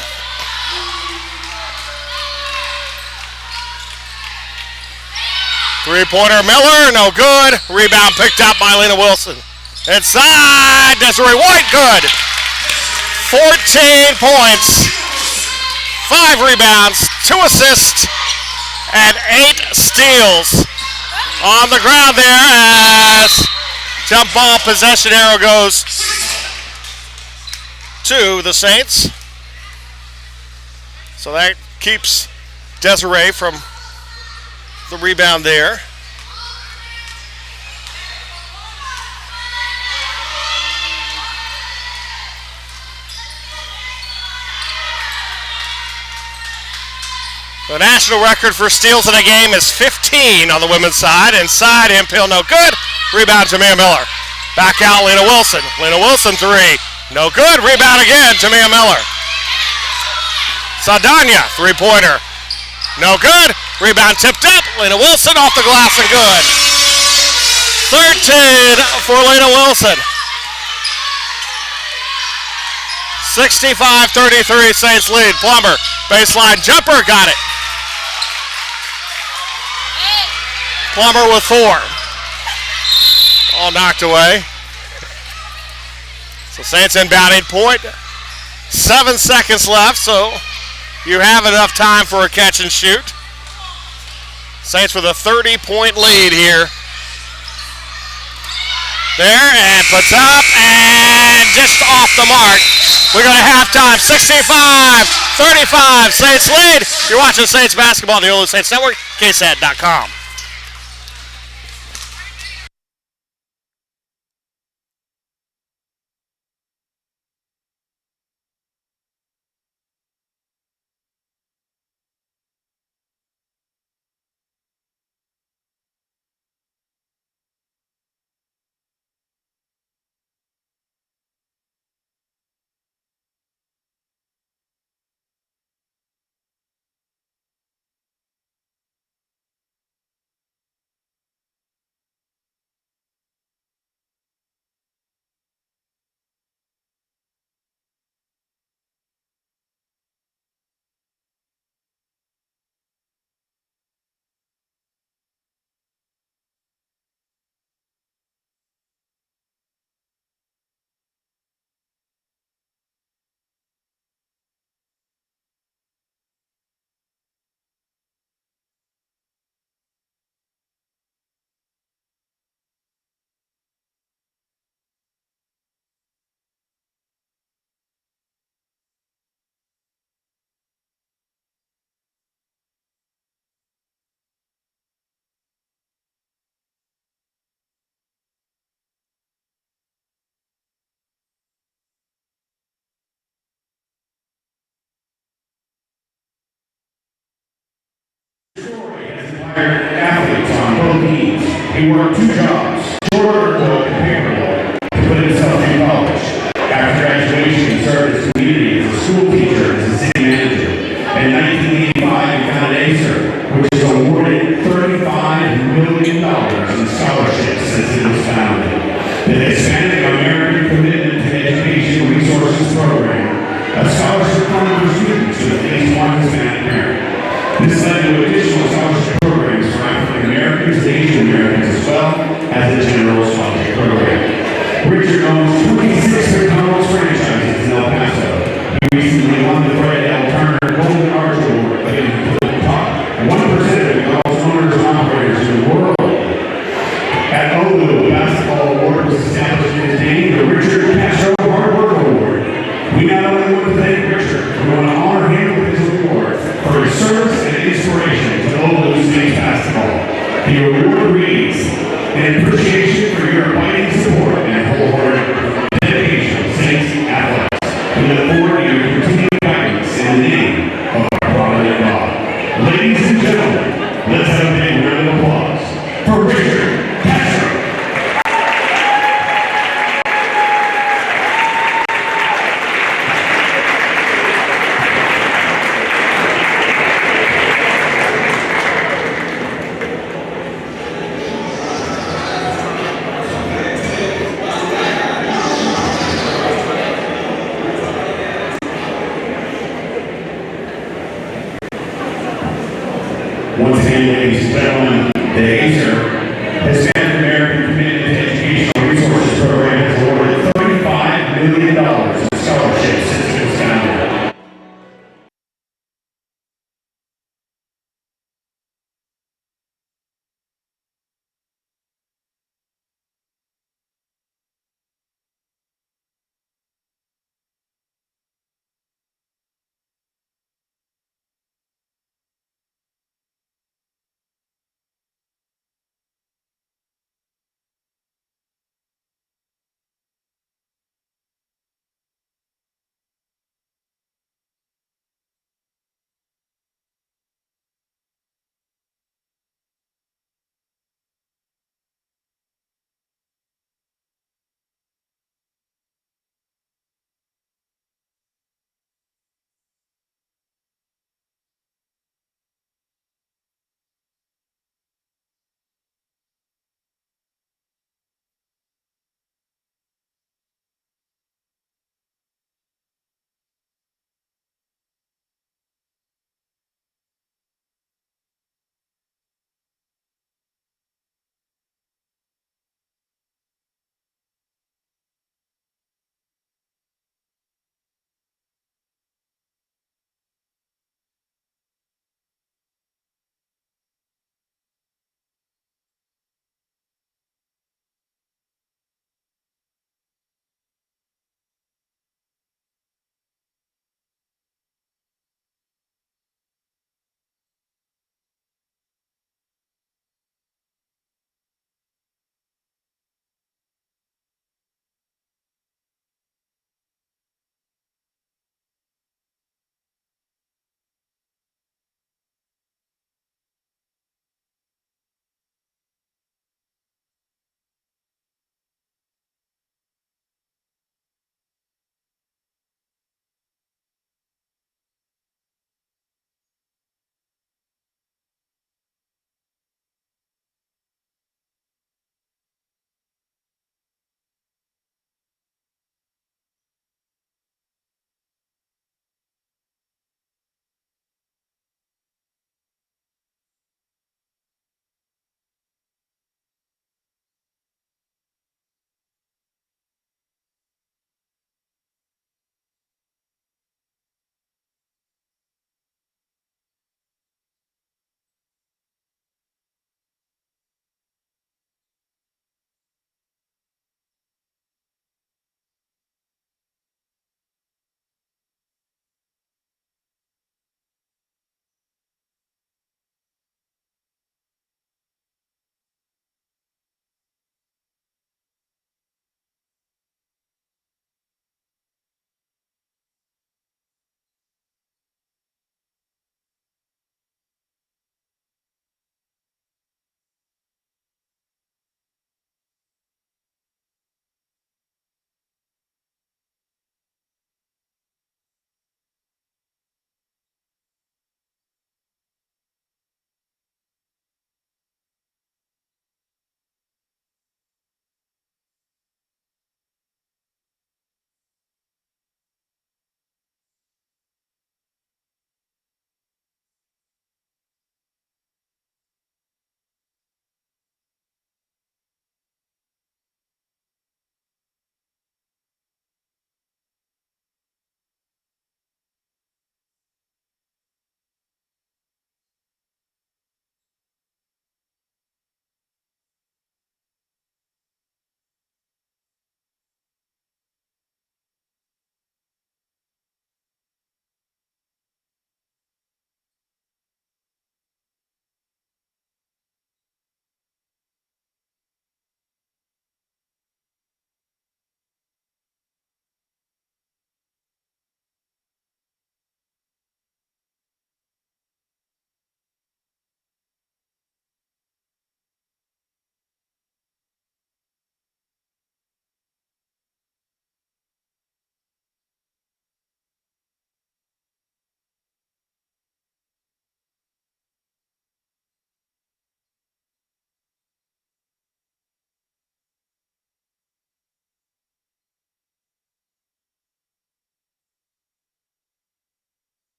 Speaker 4: Three-pointer, Miller, no good. Rebound picked up by Lena Wilson. Inside, Desiree White, good. 14 points, 5 rebounds, 2 assists, and 8 steals. On the ground there as jump ball possession arrow goes to the Saints. So that keeps Desiree from the rebound there. The national record for steals in a game is 15 on the women's side. Inside, Hemphill, no good. Rebound, Jamea Miller. Back out, Lena Wilson. Lena Wilson, three. No good. Rebound again, Jamea Miller. Saldana, three-pointer. No good. Rebound tipped up. Lena Wilson off the glass and good. 13 for Lena Wilson. 65-33, Saints lead. Plummer, baseline jumper, got it. Plummer with 4. All knocked away. So Saints inbounding point. 7 seconds left, so you have enough time for a catch and shoot. Saints with a 30-point lead here. There, and puts up, and just off the mark. We're going to halftime, 65-35, Saints lead. You're watching Saints basketball on the Oulu Saints Network, KSAT.com.
Speaker 2: Athletes on both teams. He worked 2 jobs, shorter and paperwork, to put himself in college. After graduation, he served his community as a school teacher and as a city manager. In 1985, he founded ACER, which has awarded $35 million in scholarships since it was founded. The Hispanic American Commitment to Education Resources Program, a scholarship fund for students with at least one Hispanic parent. This led to additional scholarship programs for African Americans and Asian Americans as well as the general scholarship program. Richard owns 26 McDonald's franchises in El Paso. He recently won the Fred L. Turner Golden Arch Award, given to the top 1% of McDonald's owners and operators in the world. At Oulu, the basketball award was established in his name, the Richard Castro Hard Work Award. We not only want to thank Richard, we want to honor him with his award for his service and inspiration to Oulu Saints basketball. The award reads, in appreciation for your abiding support and wholehearted dedication to Saints athletics. We look forward to your continued guidance in the name of our provident God. Ladies and gentlemen, let's have a big round of applause for Richard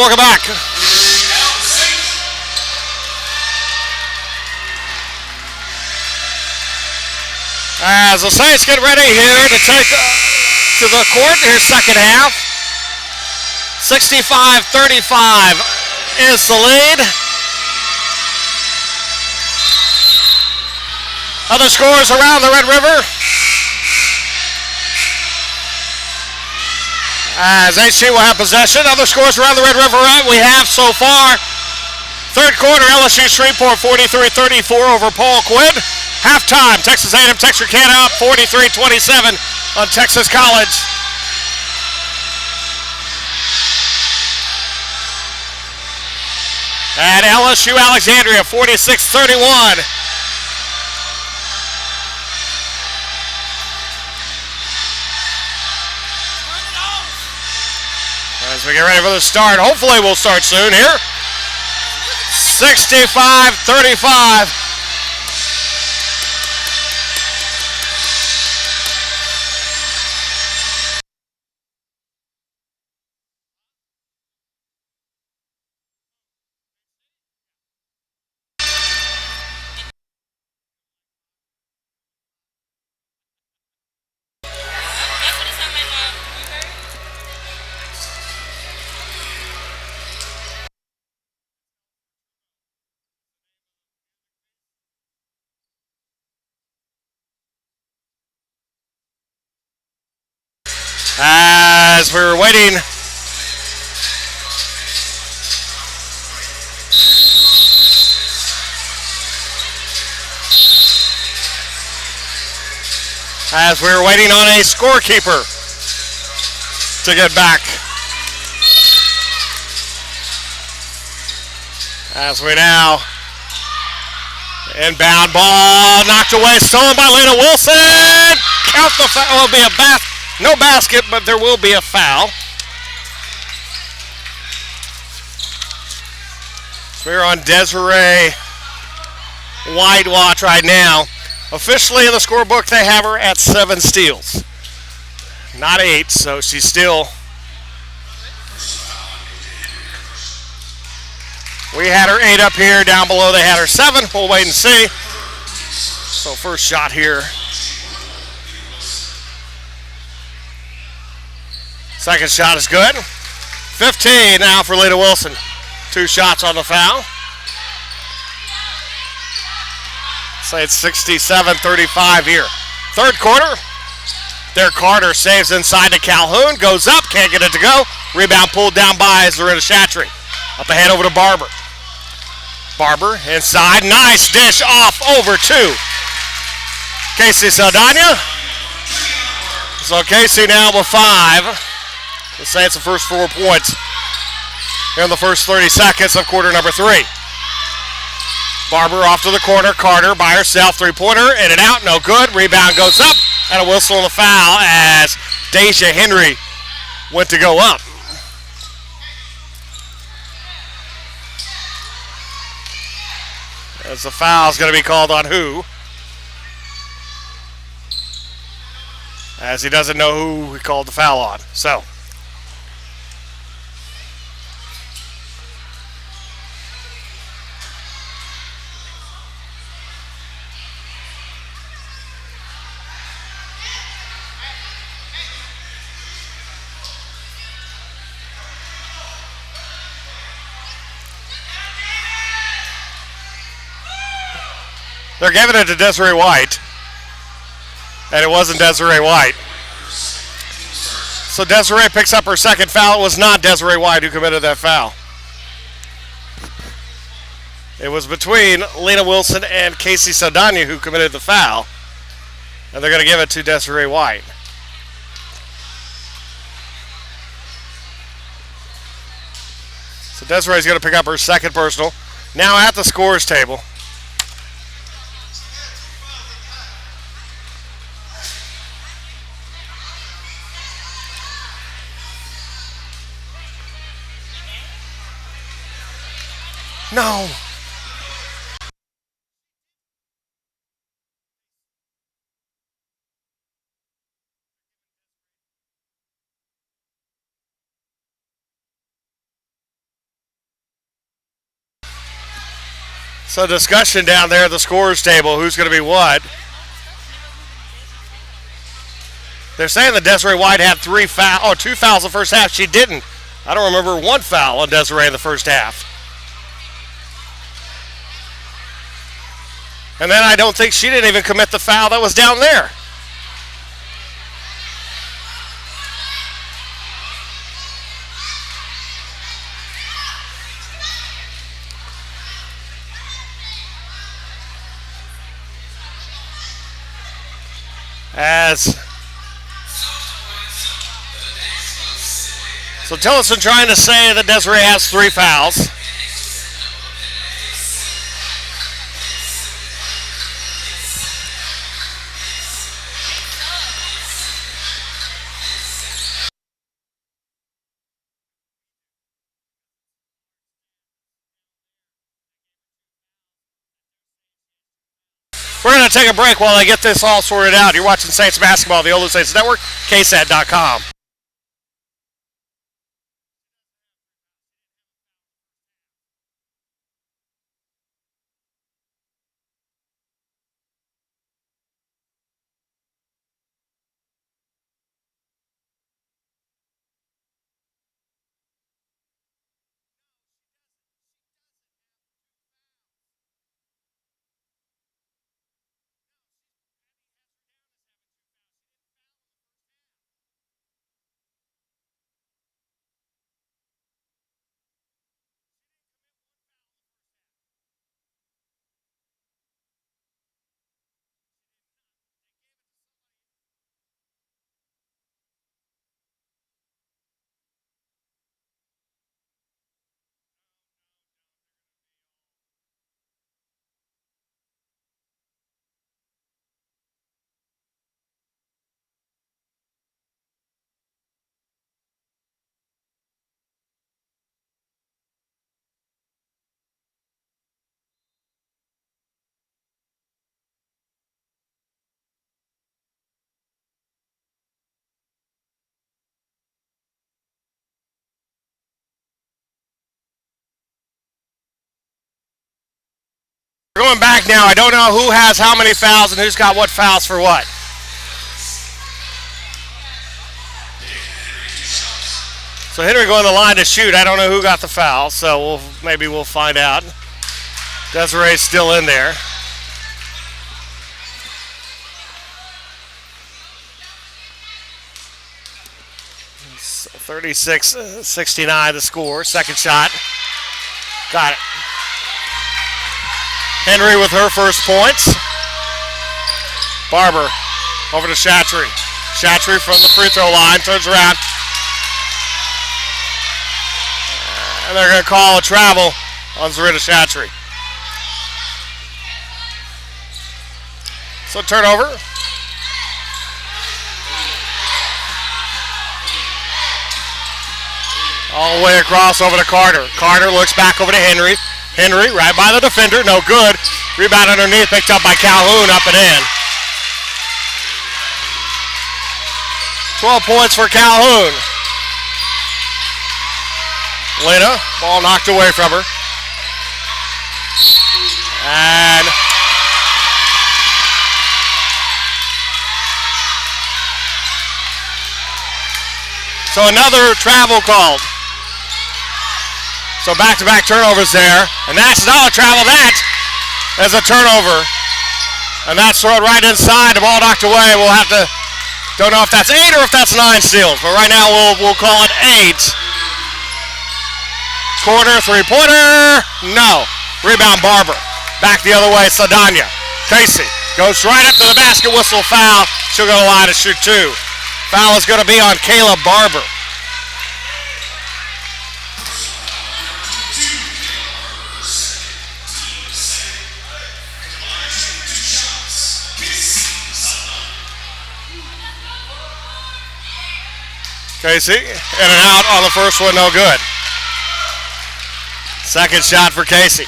Speaker 4: welcome back. As the Saints get ready here to take to the court, here's second half. 65-35 is the lead. Other scores around the Red River. As HC will have possession. Other scores around the Red River we have so far. Third quarter, LSU Shreveport 43-34 over Paul Quinn. Halftime, Texas A&M Texarkana up 43-27 on Texas College. And LSU Alexandria 46-31. As we get ready for the start, hopefully we'll start soon here. 65-35. As we're waiting, on a scorekeeper to get back. As we now inbound ball knocked away, stolen by Lena Wilson. Count the foul. Will be a no basket, but there will be a foul. So we're on Desiree White watch right now. Officially in the scorebook, they have her at 7 steals. Not 8, so she's still... We had her 8 up here. Down below, they had her 7. We'll wait and see. So first shot here. Second shot is good. 15 now for Lena Wilson. 2 shots on the foul. Say it's 67-35 here. Third quarter. Derek Carter saves inside to Calhoun. Goes up, can't get it to go. Rebound pulled down by Zarina Chatry. Up ahead over to Barber. Barber inside. Nice dish off over to Casey Saldana. So Casey now with 5. The Saints the first 4 points here in the first 30 seconds of quarter number 3. Barber off to the corner. Carter by herself. 3-pointer. In and out. No good. Rebound goes up. And a whistle on the foul as Deja Henry went to go up. As the foul is going to be called on who? As he doesn't know who he called the foul on. So. They're giving it to Desiree White. And it wasn't Desiree White. So Desiree picks up her second foul. It was not Desiree White who committed that foul. It was between Lena Wilson and Casey Saldana who committed the foul. And they're going to give it to Desiree White. So Desiree's going to pick up her second personal. Now at the scores table. No. So discussion down there at the scorer's table, who's going to be what. They're saying that Desiree White had 2 fouls the first half. She didn't. I don't remember 1 foul on Desiree in the first half. And then I don't think she didn't even commit the foul that was down there. So Tillotson trying to say that Desiree has 3 fouls. We're going to take a break while I get this all sorted out. You're watching Saints Basketball, the Olu Saints Network, KSAT.com. We're going back now. I don't know who has how many fouls and who's got what fouls for what. So Henry going to the line to shoot. I don't know who got the foul, so maybe we'll find out. Desiree's still in there. So 36-69 the score. Second shot. Got it. Henry with her first points. Barber over to Chatry. Chatry from the free throw line, turns around. And they're going to call a travel on Zarita Chatry. So turnover. All the way across over to Carter. Carter looks back over to Henry. Henry right by the defender, no good. Rebound underneath, picked up by Calhoun, up and in. 12 points for Calhoun. Lena, ball knocked away from her. And so another travel called. So back-to-back turnovers there. And that's not a travel. That is a turnover. And that's thrown right inside. The ball knocked away. We'll have to, don't know if that's 8 or if that's 9 steals. But right now we'll call it 8. Corner, three-pointer. No. Rebound Barber. Back the other way, Sadanya. Casey goes right up to the basket, whistle, foul. She'll go to the line to shoot 2. Foul is going to be on Kayla Barber. Casey, in and out on the first one, no good. Second shot for Casey.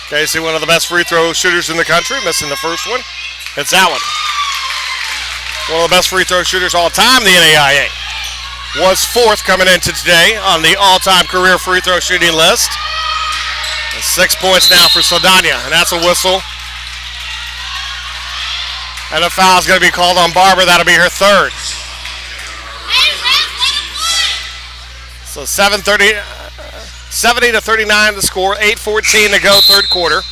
Speaker 4: Casey, one of the best free throw shooters in the country, missing the first one. It's that one. One of the best free throw shooters all time, the NAIA. Was 4th coming into today on the all-time career free throw shooting list. And 6 points now for Saldana, and that's a whistle. And a foul is going to be called on Barber. That'll be her third. So 70-39 the score, 8:14 to go, third quarter.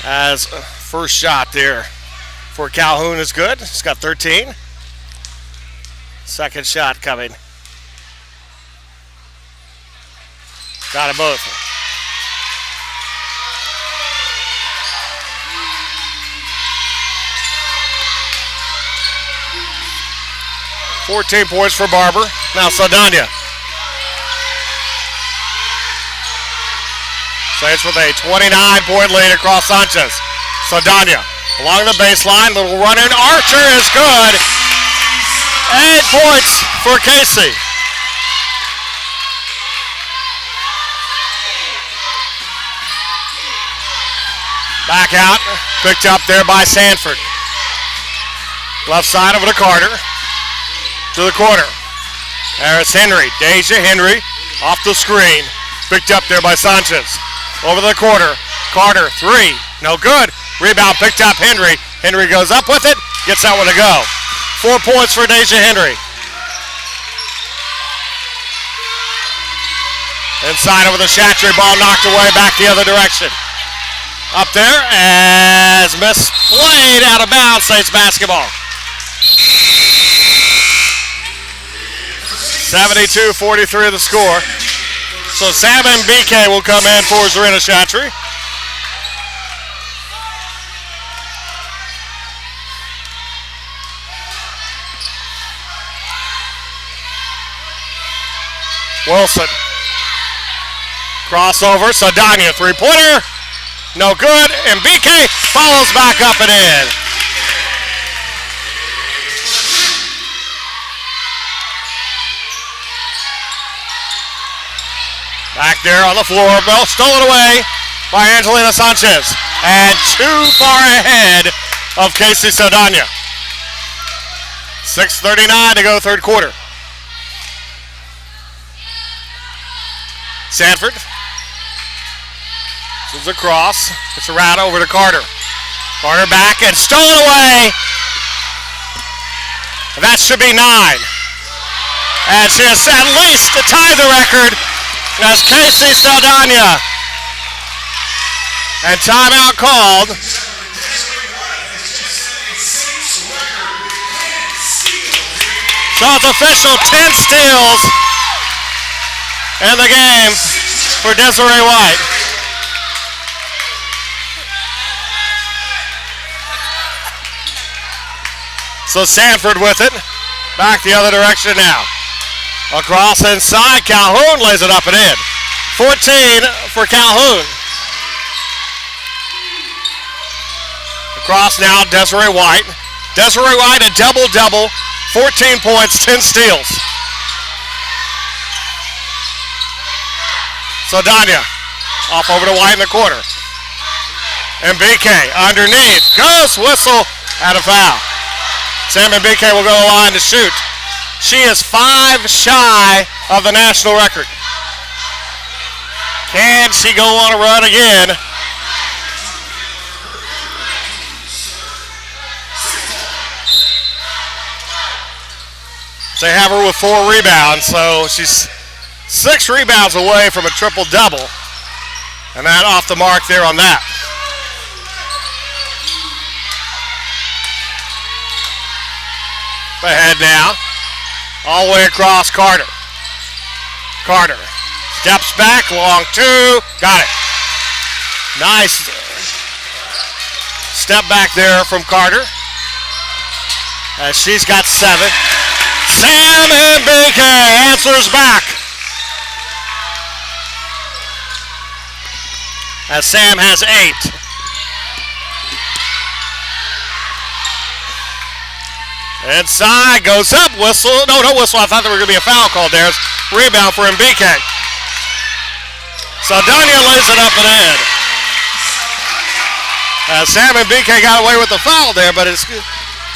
Speaker 4: As first shot there for Calhoun is good. He's got 13. Second shot coming. Got them both. $14 points for Barber. Now Saldana. Saints with a 29-point lead across Sanchez. Saldana along the baseline. Little run in. Archer is good. 8 points for Casey. Back out. Picked up there by Sanford. Left side over to Carter. To the corner. There's Henry. Deja Henry off the screen. Picked up there by Sanchez. Over the corner. Carter, 3. No good. Rebound picked up Henry. Henry goes up with it. Gets that one to go. 4 points for Deja Henry. Inside over the Chatry. Ball knocked away back the other direction. Up there as misplayed out of bounds. Saints basketball. 72-43 the score. So Sam and BK will come in for Zarina Chatry. Wilson. Crossover. Saldana, three-pointer. No good. And BK follows back up and in. Back there on the floor. Bell stolen away by Angelina Sanchez. And too far ahead of Casey Saldana. 6:39 to go, third quarter. Sanford. This is across. It's around over to Carter. Carter back and stolen away. That should be 9. And she has at least to tie the record. That's Casey Saldana. And timeout called. So it's official, 10 steals in the game for Desiree White. So Sanford with it. Back the other direction now. Across inside, Calhoun lays it up and in. 14 for Calhoun. Across now, Desiree White. Desiree White a double-double, 14 points, 10 steals. Saldana off over to White in the corner. And BK underneath. Goes whistle and a foul. Sam and BK will go to the line to shoot. She is 5 shy of the national record. Can she go on a run again? They have her with 4 rebounds, so she's 6 rebounds away from a triple-double. And that off the mark there on that. Ahead now. All the way across Carter. Carter steps back, long 2. Got it. Nice step back there from Carter. As she's got 7. Sam and BK answers back. As Sam has 8. Inside, goes up, whistle. No whistle. I thought there was going to be a foul called there. Rebound for MBK. Saldana lays it up and in. Sam MBK got away with the foul there, but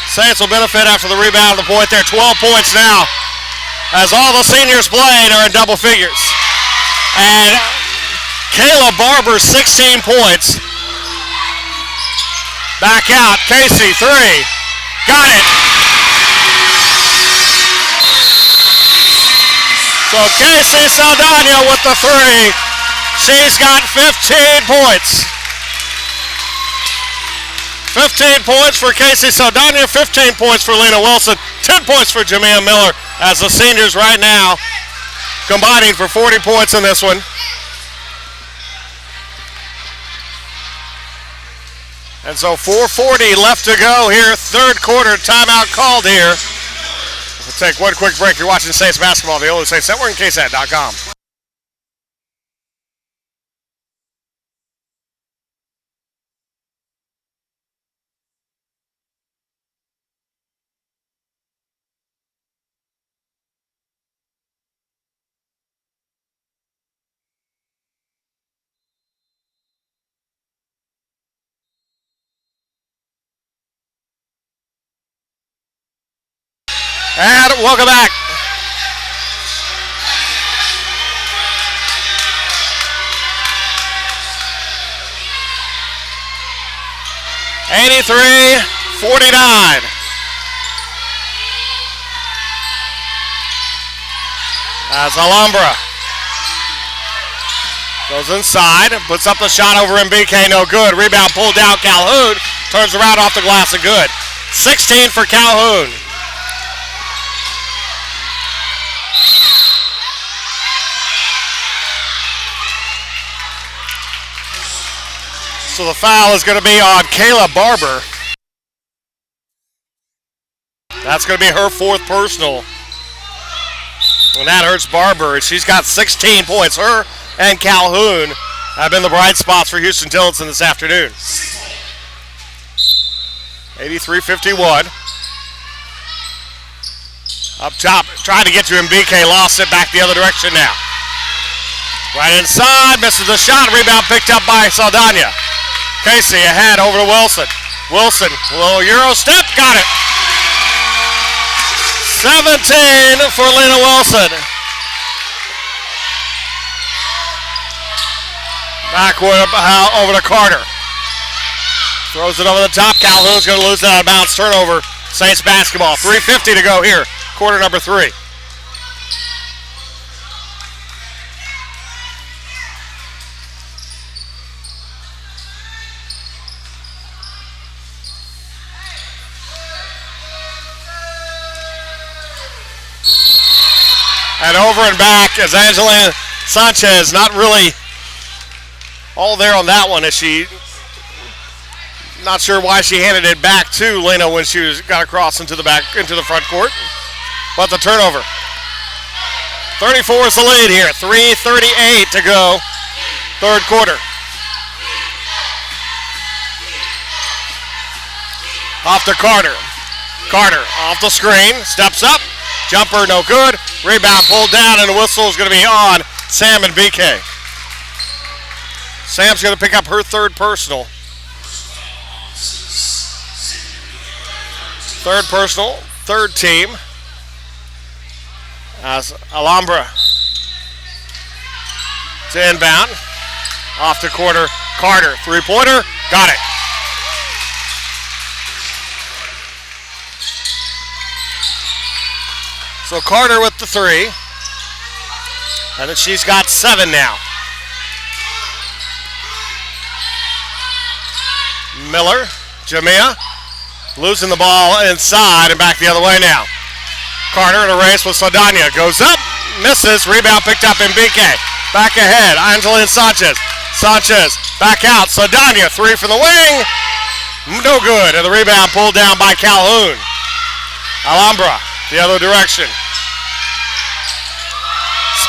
Speaker 4: Saints will benefit after the rebound. The point there, 12 points now, as all the seniors played are in double figures. And Kayla Barber, 16 points. Back out, Casey, 3. Got it. So Casey Saldana with the 3. She's got 15 points. 15 points for Casey Saldana, 15 points for Lena Wilson, 10 points for Jamea Miller, as the seniors right now combining for 40 points in this one. And so 4:40 left to go here, third quarter, timeout called here. We'll take one quick break. You're watching Saints basketball, the Ola Saints Network, and KSAT.com. And welcome back. $83-49. As Alhambra goes inside, puts up the shot over MBK, no good. Rebound pulled down, Calhoun turns around off the glass and good. 16 for Calhoun. So the foul is going to be on Kayla Barber. That's going to be her 4th personal. And that hurts Barber. She's got 16 points. Her and Calhoun have been the bright spots for Houston Tillotson this afternoon. 83-51. Up top, trying to get to MBK, lost it back the other direction now. Right inside, misses the shot. Rebound picked up by Saldana. Casey ahead over to Wilson. Wilson, little Euro step, got it. 17 for Lena Wilson. Backward over to Carter. Throws it over the top. Calhoun's going to lose that out of bounds. Turnover, Saints basketball. 3:50 to go here, quarter number 3. And over and back as Angelina Sanchez, not really all there on that one. Is she not sure why she handed it back to Lena when she got across into the front court. But the turnover. 34 is the lead here. 3:38 to go, third quarter. Off to Carter. Carter off the screen, steps up. Jumper no good. Rebound pulled down, and the whistle is going to be on Sam MBK. Sam's going to pick up her 3rd personal. 3rd personal, 3rd team. As Alhambra to inbound. Off to quarter. Carter, 3-pointer, got it. So Carter with the 3. And then she's got 7 now. Miller, Jamea, losing the ball inside and back the other way now. Carter in a race with Saldana. Goes up, misses, rebound picked up in BK. Back ahead, Angelina Sanchez. Sanchez back out, Saldana, 3 from the wing. No good, and the rebound pulled down by Calhoun. Alhambra, the other direction.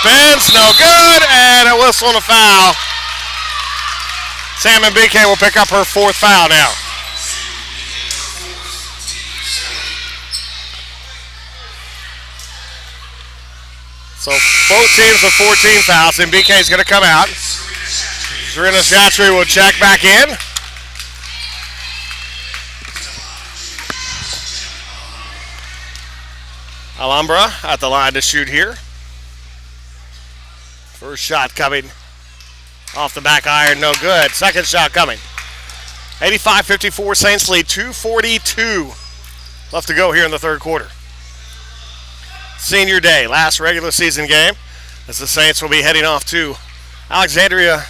Speaker 4: Spins, no good, and a whistle and a foul. Sam MBK will pick up her 4th foul now. So both teams with 14 fouls, and BK is going to come out. Serena Chatry will check back in. Alhambra at the line to shoot here. First shot coming off the back iron, no good. Second shot coming. 85-54, Saints lead, 2:42 left to go here in the third quarter. Senior day, last regular season game, as the Saints will be heading off to Alexandria,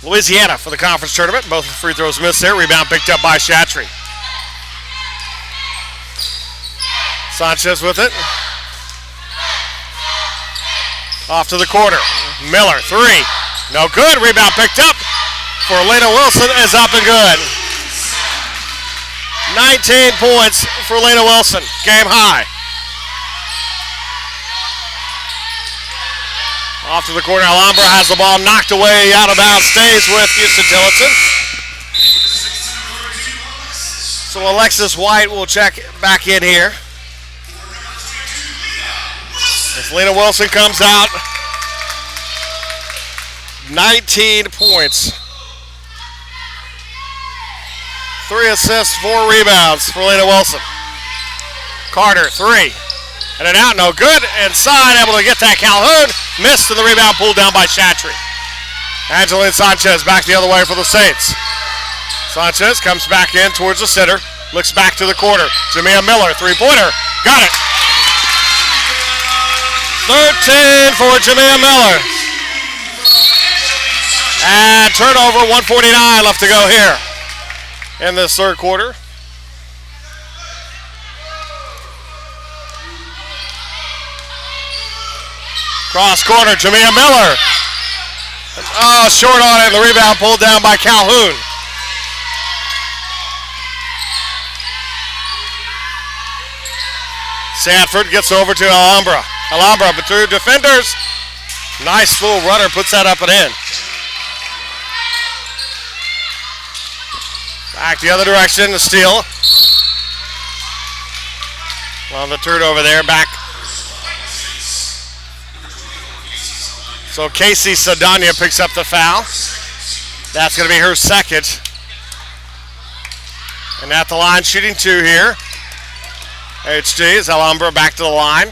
Speaker 4: Louisiana for the conference tournament. Both free throws missed there. Rebound picked up by Chatry. Sanchez with it. Off to the corner. Miller, three. No good. Rebound picked up for Lena Wilson is up and good. 19 points for Lena Wilson. Game high. Off to the corner. Alhambra has the ball knocked away out of bounds. Stays with Houston Tillotson. So Alexis White will check back in here. As Lena Wilson comes out, 19 points. 3 assists, 4 rebounds for Lena Wilson. Carter, 3. And an out, no good. Inside, able to get that. Calhoun missed, and the rebound pulled down by Chatry. Angeline Sanchez back the other way for the Saints. Sanchez comes back in towards the center. Looks back to the corner. Jamia Miller, three-pointer. Got it. 13 for Jamia Miller. And turnover, 1:49 left to go here in this third quarter. Cross corner, Jamia Miller. Oh, short on it, and the rebound pulled down by Calhoun. Sanford gets over to Alhambra. Alhambra through defenders. Nice full runner, puts that up and in. Back the other direction, the steal. On the turnover there, back. So Casey Sadania picks up the foul. That's going to be her second. And at the line, shooting 2 here. HG is Alhambra back to the line.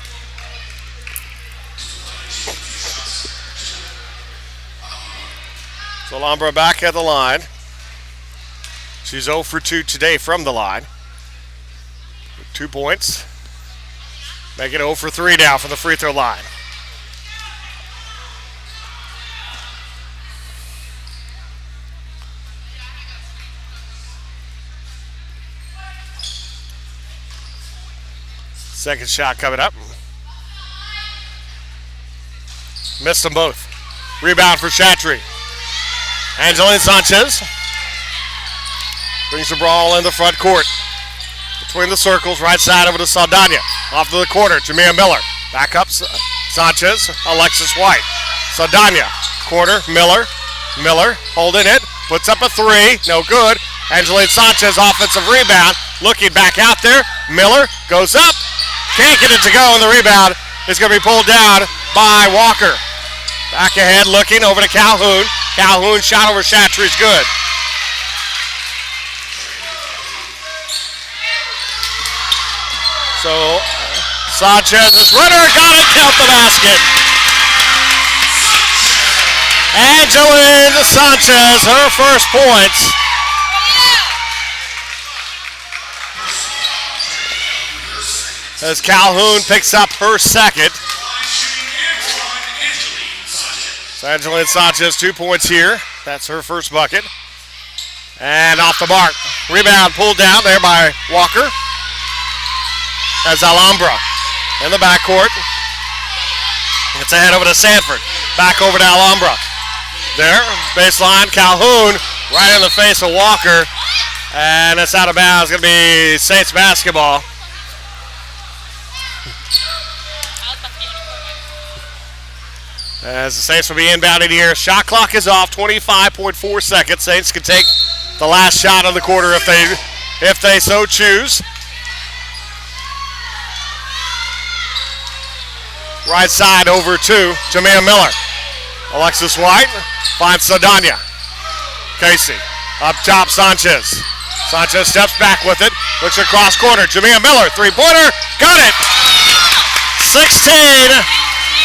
Speaker 4: So Alhambra back at the line. She's 0 for 2 today from the line. 2 points. Make it 0 for 3 now from the free throw line. Second shot coming up. Missed them both. Rebound for Chatry. Angeline Sanchez brings the ball in the front court. Between the circles, right side over to Saldana. Off to the corner, Jamia Miller. Back up, Sanchez, Alexis White. Saldana, corner, Miller. Miller holding it, puts up a 3, no good. Angeline Sanchez, offensive rebound. Looking back out there, Miller goes up. Can't get it to go, and the rebound is going to be pulled down by Walker. Back ahead, looking over to Calhoun. Calhoun shot over Chatry's good. So Sanchez's runner got it, count the basket. Angeline Sanchez, her first points. As Calhoun picks up her second. So Angeline Sanchez, 2 points here. That's her first bucket. And off the mark. Rebound pulled down there by Walker. As Alhambra in the backcourt. It's ahead over to Sanford. Back over to Alhambra. There, baseline, Calhoun right in the face of Walker. And it's out of bounds. It's going to be Saints basketball. As the Saints will be inbounded here. Shot clock is off, 25.4 seconds. Saints can take the last shot of the quarter if they so choose. Right side over to Jamea Miller. Alexis White finds Saldana. Casey up top, Sanchez. Sanchez steps back with it. Looks across corner. Jamea Miller, three-pointer. Got it. 16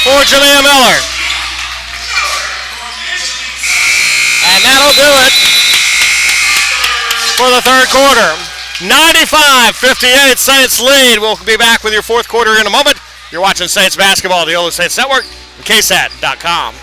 Speaker 4: for Jamea Miller. And that'll do it for the third quarter. 95-58, Saints lead. We'll be back with your fourth quarter in a moment. You're watching Saints basketball, the Olu Saints Network, and KSAT.com.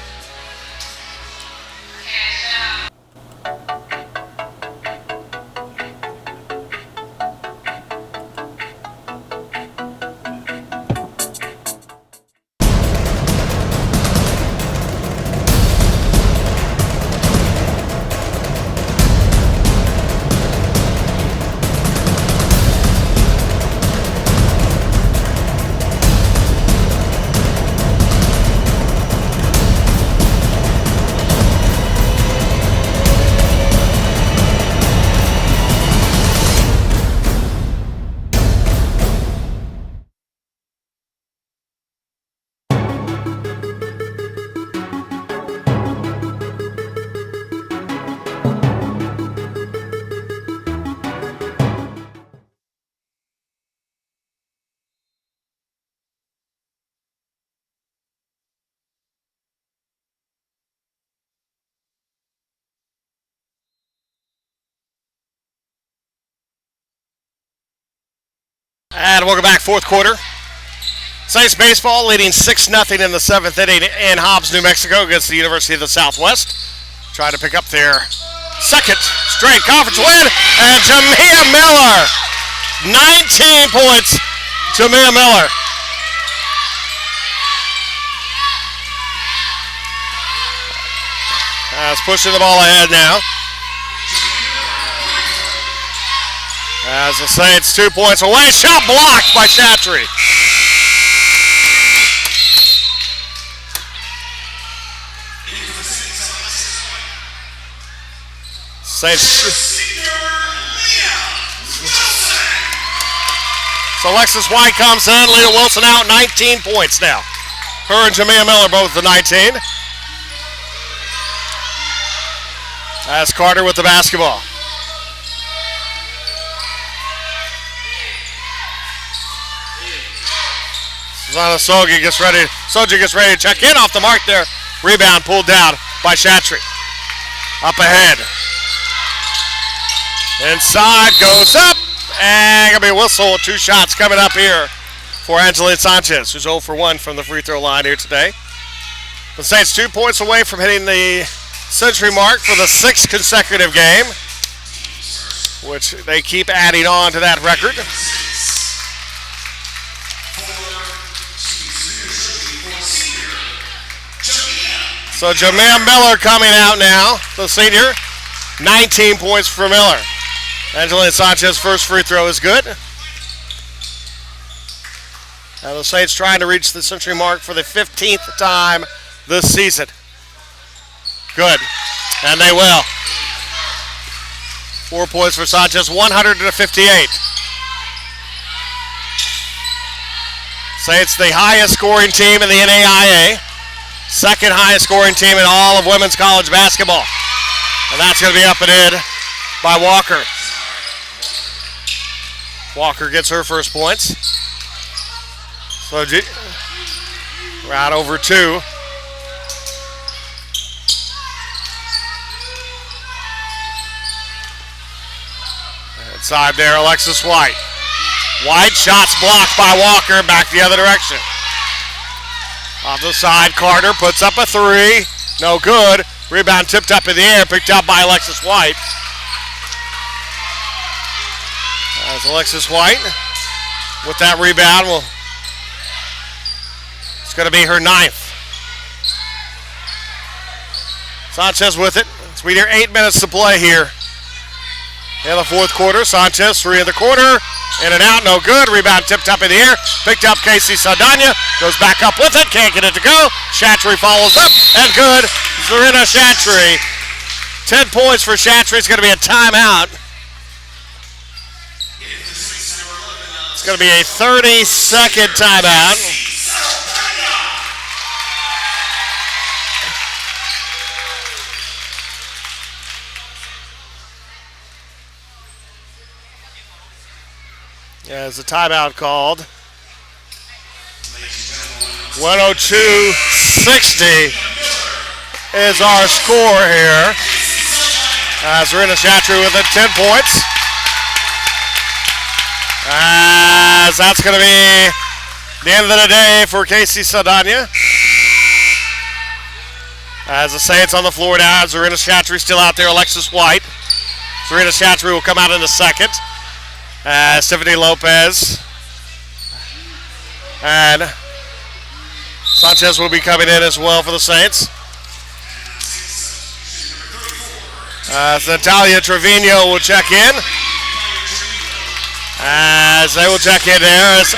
Speaker 4: And welcome back, fourth quarter. Saints baseball leading 6-0 in the seventh inning in Hobbs, New Mexico against the University of the Southwest. Trying to pick up their second straight conference win. And Jamea Miller, 19 points, Jamea Miller. That's pushing the ball ahead now. As the Saints 2 points away, shot blocked by Chatry. Saints. So Alexis White comes in, Leah Wilson out, 19 points now. Her and Jamea Miller both the 19. As Carter with the basketball. Susanna Soji gets ready to check in off the mark there. Rebound pulled down by Chatry. Up ahead. Inside, goes up, and gonna be a whistle. 2 shots coming up here for Angeline Sanchez, who's 0 for 1 from the free throw line here today. The Saints 2 points away from hitting the century mark for the 6th consecutive game, which they keep adding on to that record. So Jamea Miller coming out now, the senior. 19 points for Miller. Angelina Sanchez first free throw is good. Now the Saints trying to reach the century mark for the 15th time this season. Good, and they will. 4 points for Sanchez, 100-58. Saints the highest scoring team in the NAIA. Second highest scoring team in all of women's college basketball. And that's going to be up and in by Walker. Walker gets her first points. So right over 2. Inside there, Alexis White. White shots blocked by Walker, back the other direction. Off the side, Carter puts up a 3. No good. Rebound tipped up in the air, picked up by Alexis White. As Alexis White with that rebound, it's going to be her 9th. Sanchez with it. It's we near 8 minutes to play here in the fourth quarter. Sanchez, 3 in the corner. In and out, no good. Rebound tipped up in the air. Picked up Casey Saldana. Goes back up with it. Can't get it to go. Chatry follows up. And good. Zarina Chatry. 10 points for Chatry. It's going to be a timeout. It's going to be a 30-second timeout. As a timeout called. 102-60 is our score here. Zarina Chatry with it, 10 points. As that's going to be the end of the day for Casey Saldana. As the Saints on the floor now, Zarina Chatry still out there, Alexis White. Zarina Chatry will come out in a second. Tiffany Lopez and Sanchez will be coming in as well for the Saints. Natalia Trevino will check in. As they will check in there as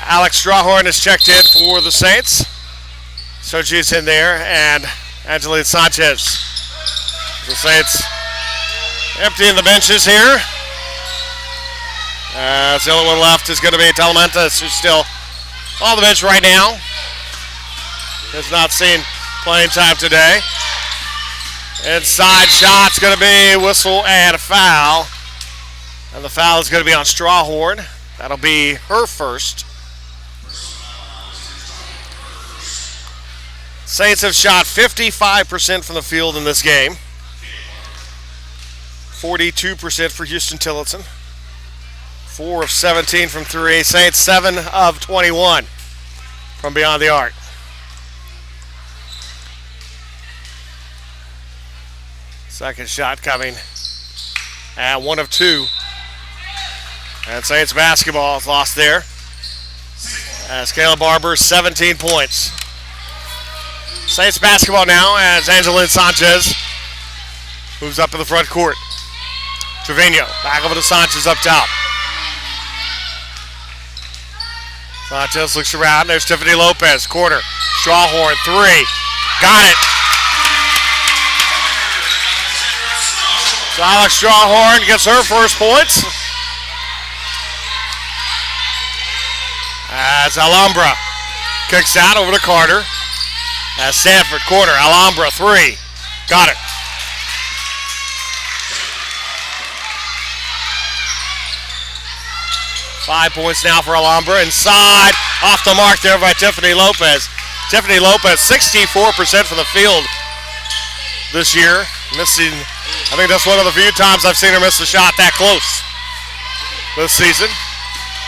Speaker 4: Alex Strawhorn is checked in for the Saints. So she's in there, and Angeline Sanchez. The Saints emptying the benches here. The only one left is going to be Talamantes, who's still on the bench right now. Has not seen playing time today. Inside shot's going to be whistle and a foul. And the foul is going to be on Strawhorn. That'll be her first. Saints have shot 55% from the field in this game. 42% for Houston Tillotson. 4 of 17 from 3. Saints 7 of 21 from beyond the arc. Second shot coming. And 1 of 2. And Saints basketball is lost there. As Kayla Barber, 17 points. Saints basketball now as Angeline Sanchez moves up in the front court. Trevino back over to Sanchez up top. Sanchez looks around. There's Tiffany Lopez. Corner. Strawhorn. 3. Got it. So Alex Strawhorn gets her first points. As Alhambra kicks out over to Carter. As Sanford. Corner. Alhambra. 3. Got it. Five points now for Alhambra. Inside, off the mark there by Tiffany Lopez. Tiffany Lopez, 64% from the field this year. Missing, I think that's one of the few times I've seen her miss a shot that close this season.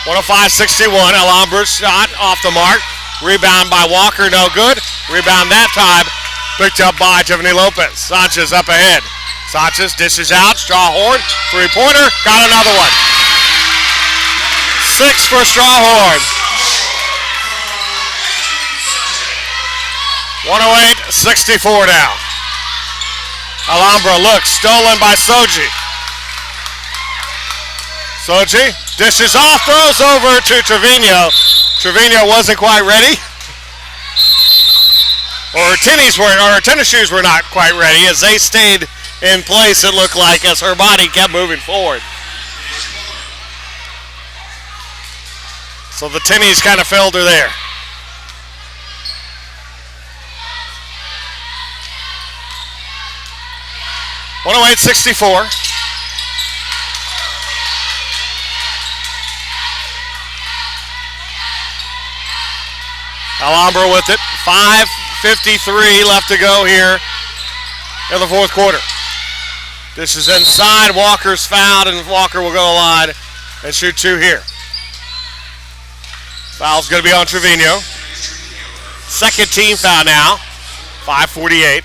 Speaker 4: 105-61, Alhambra's shot off the mark. Rebound by Walker, no good. Rebound that time, picked up by Tiffany Lopez. Sanchez up ahead. Sanchez dishes out, Strawhorn, three-pointer, got another one. 6 for Strawhorn. 108-64 now. Alhambra looks, stolen by Soji. Soji dishes off, throws over to Trevino. Trevino wasn't quite ready. Or her tennis shoes were not quite ready as they stayed in place, it looked like, as her body kept moving forward. So the tennies kind of failed her there. .108-64. Alhambra with it. 5:53 left to go here in the fourth quarter. This is inside. Walker's fouled, and Walker will go to the line and shoot 2 here. Foul's going to be on Trevino. Second team foul now. 5:48.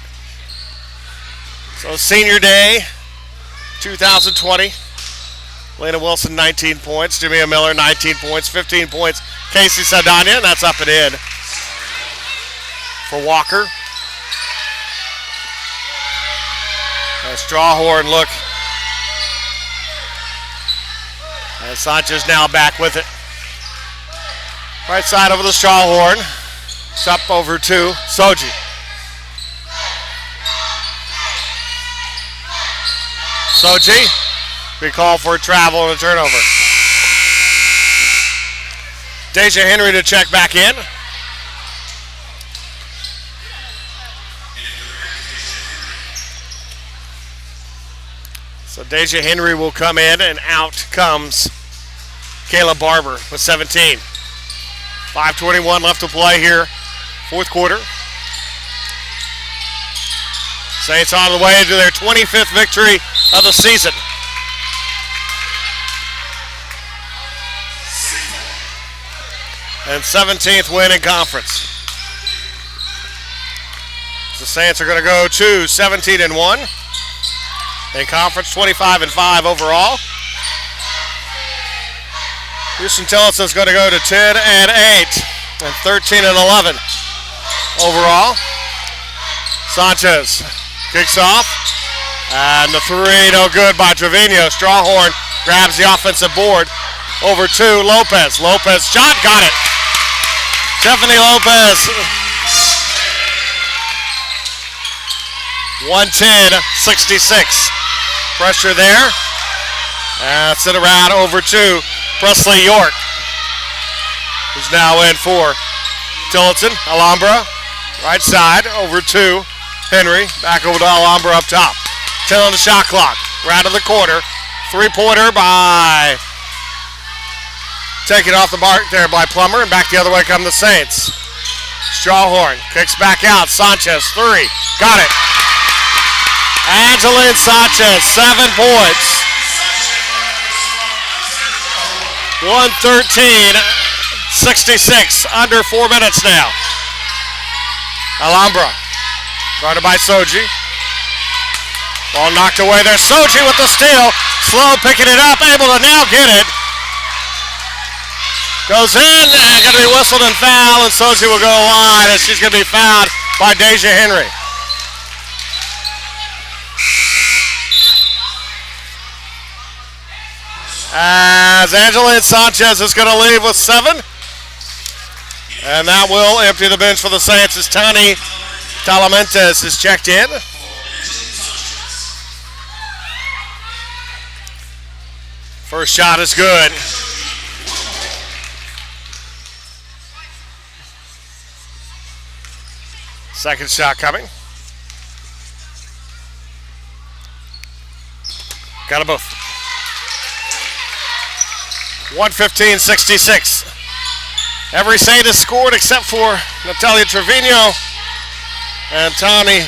Speaker 4: So senior day, 2020. Lena Wilson, 19 points. Jamia Miller, 19 points. 15 points. Casey Saldana, and that's up and in for Walker. Strawhorn look. And Sanchez now back with it. Right side over the Strawhorn. It's up over to Soji. Soji, we call for a travel and a turnover. Deja Henry to check back in. So Deja Henry will come in, and out comes Caleb Barber with 17. 5:21 left to play here, fourth quarter. Saints on the way to their 25th victory of the season. And 17th win in conference. The Saints are going to go to 17-1 in conference, 25-5 overall. Houston Tillotson is going to go to 10-8 and 13-11 overall. Sanchez kicks off, and the three no good by Trevino. Strawhorn grabs the offensive board over to Lopez. Lopez shot, got it. Tiffany Lopez. 110-66. Pressure there. And sit around over to Presley York, who's now in for Tillotson. Alhambra, right side, over to Henry. Back over to Alhambra up top. 10 on the shot clock. Round of the quarter. Three-pointer by, taken off the mark there by Plummer, and back the other way come the Saints. Strawhorn kicks back out. Sanchez, three. Got it. Angeline Sanchez, 7 points. 113-66, under 4 minutes now. Alhambra, guarded by Soji. Ball knocked away there. Soji with the steal. Slow picking it up, able to now get it. Goes in, and going to be whistled and foul, and Soji will go line, and she's going to be fouled by Deja Henry. As Angeline Sanchez is going to leave with 7. And that will empty the bench for the Saints as Tani Talamentes is checked in. First shot is good. Second shot coming. Got them both. 115-66. Every Saint has scored except for Natalia Trevino and Tani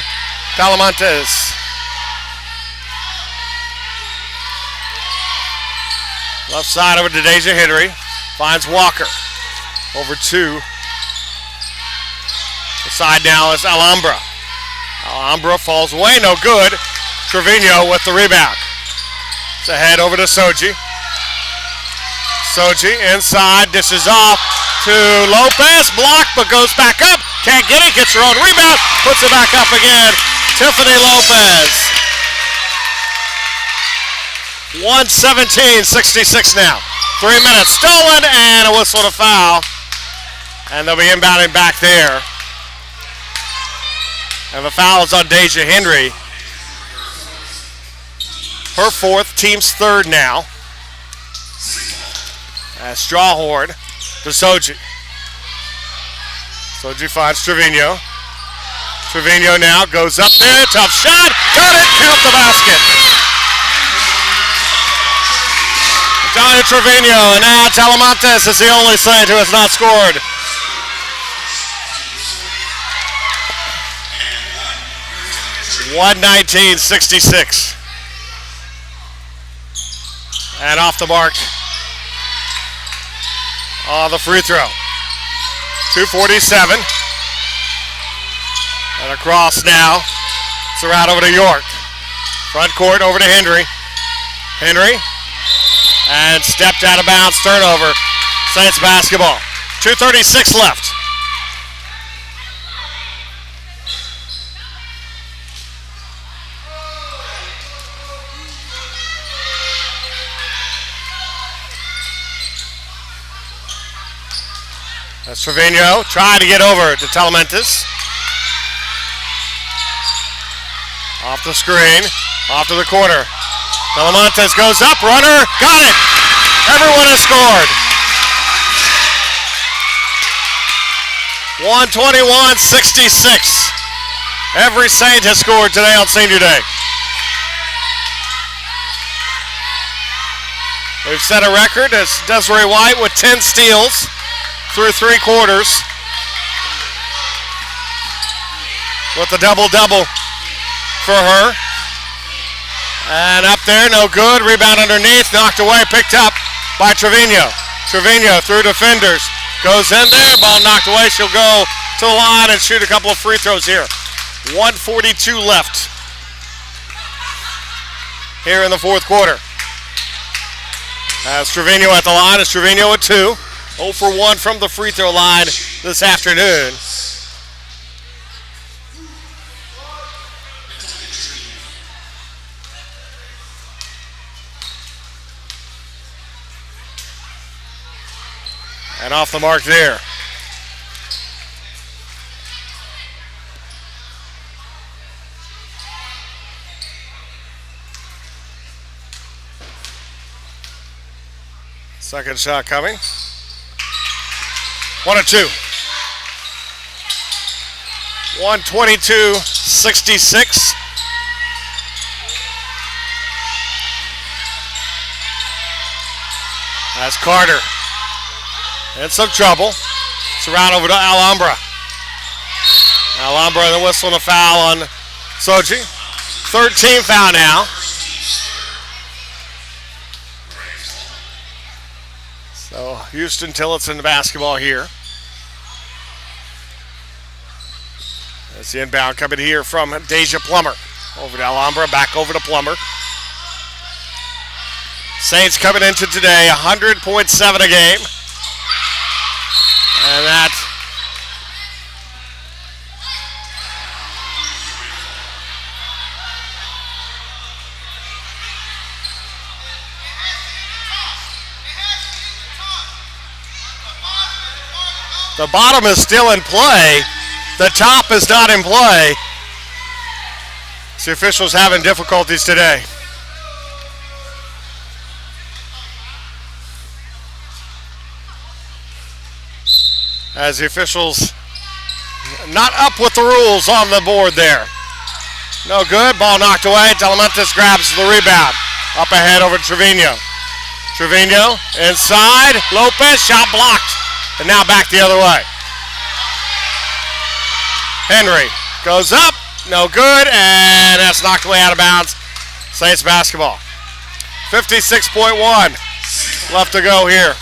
Speaker 4: Talamantes. Left side over to Deja Henry. Finds Walker. Over to the side now is Alhambra. Alhambra falls away, no good. Trevino with the rebound. It's ahead over to Soji. Soji inside, dishes off to Lopez. Blocked, but goes back up. Can't get it, gets her own rebound. Puts it back up again. Tiffany Lopez. 117-66 now. 3 minutes stolen and a whistle to foul. And they'll be inbounding back there. And the foul is on Deja Henry. Her fourth, team's third now. As Strawhorn to Soji. Soji finds Trevino. Trevino now goes up there. Tough shot. Got it. Count the basket. Down to Trevino. And now Talamantes is the only Saint who has not scored. $119-66. And off the mark on the free throw. 2:47. And across now. It's around over to York. Front court over to Henry. Henry. And stepped out of bounds. Turnover. Saints basketball. 2:36 left. That's Trevino trying to get over to Talamantes. Off the screen, off to the corner. Talamantes goes up, runner, got it. Everyone has scored. 121-66. Every Saint has scored today on Senior Day. They've set a record as Desiree White with 10 steals through 3 quarters. With the double-double for her. And up there, no good. Rebound underneath, knocked away, picked up by Trevino. Trevino through defenders. Goes in there, ball knocked away. She'll go to the line and shoot a couple of free throws here. 1:42 left here in the fourth quarter. As Trevino at the line, it's Trevino at 2. 0 for 1 from the free throw line this afternoon. And off the mark there. Second shot coming. 1 or 2. 122-66. That's Carter. In some trouble. It's around over to Alhambra. Alhambra, the whistle and a foul on Soji. 13th foul now. So Houston Tillotson basketball here. That's the inbound coming here from Deja Plummer. Over to Alhambra, back over to Plummer. Saints coming into today 100.7 a game. And that the bottom is still in play. The top is not in play. The officials having difficulties today. As the officials not up with the rules on the board there. No good. Ball knocked away. Telementis grabs the rebound. Up ahead over to Trevino. Trevino inside. Lopez, shot blocked. And now back the other way. Henry goes up. No good. And that's knocked away out of bounds. Saints basketball. 56.1 left to go here.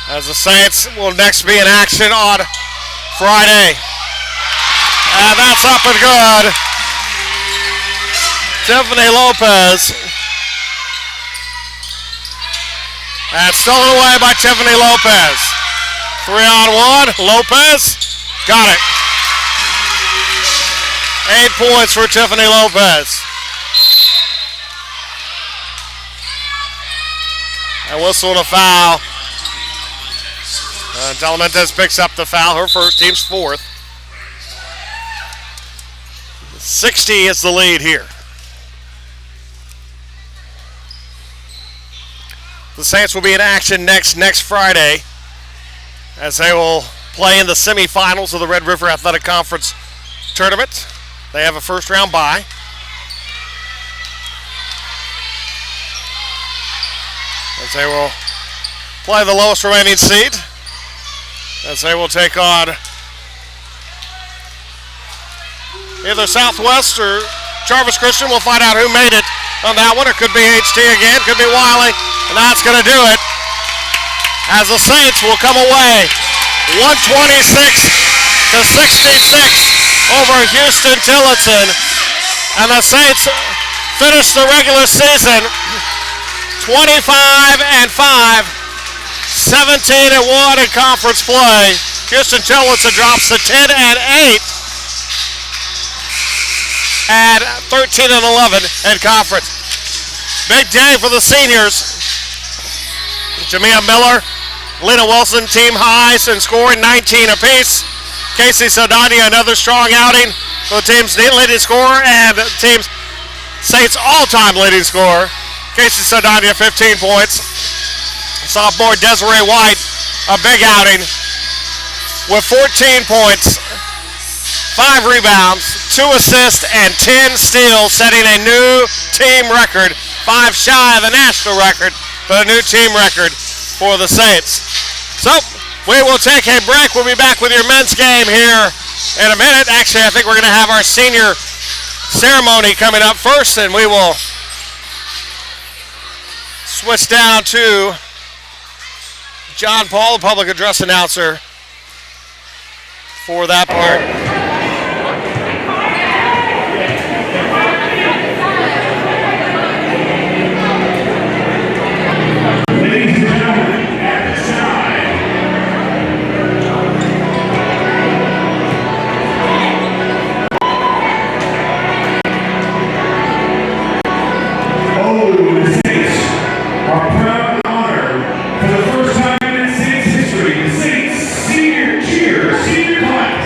Speaker 4: As the Saints will next be in action on Friday. And that's up and good. Tiffany Lopez. And stolen away by Tiffany Lopez. 3-on-1. Lopez got it. 8 points for Tiffany Lopez. And whistle and a foul. Telementis picks up the foul, her first, team's fourth. 60 is the lead here. The Saints will be in action next Friday as they will play in the semifinals of the Red River Athletic Conference tournament. They have a first round bye. As they will play the lowest remaining seed. As they will take on either Southwest or Jarvis Christian. We'll find out who made it on that one. It could be HT again, could be Wiley, and that's going to do it. As the Saints will come away 126-66 over Houston Tillotson. And the Saints finish the regular season 25-5. 17-1 in conference play. Houston Tillotson drops to 10-8 and 13-11 in conference. Big day for the seniors. Jamia Miller, Lena Wilson, team highs in scoring, 19 apiece. Casey Saldana, another strong outing for the team's leading scorer and the team's Saints all-time leading scorer. Casey Saldana, 15 points. Sophomore Desiree White, a big outing with 14 points, 5 rebounds, 2 assists, and 10 steals, setting a new team record, 5 shy of the national record, but a new team record for the Saints. So, we will take a break. We'll be back with your men's game here in a minute. Actually, I think we're going to have our senior ceremony coming up first, and we will switch down to John Paul, the public address announcer, for that part.
Speaker 2: Ladies and gentlemen, at this time, the Saints are proud to honor, for the first time in Saints history, the Saints senior class.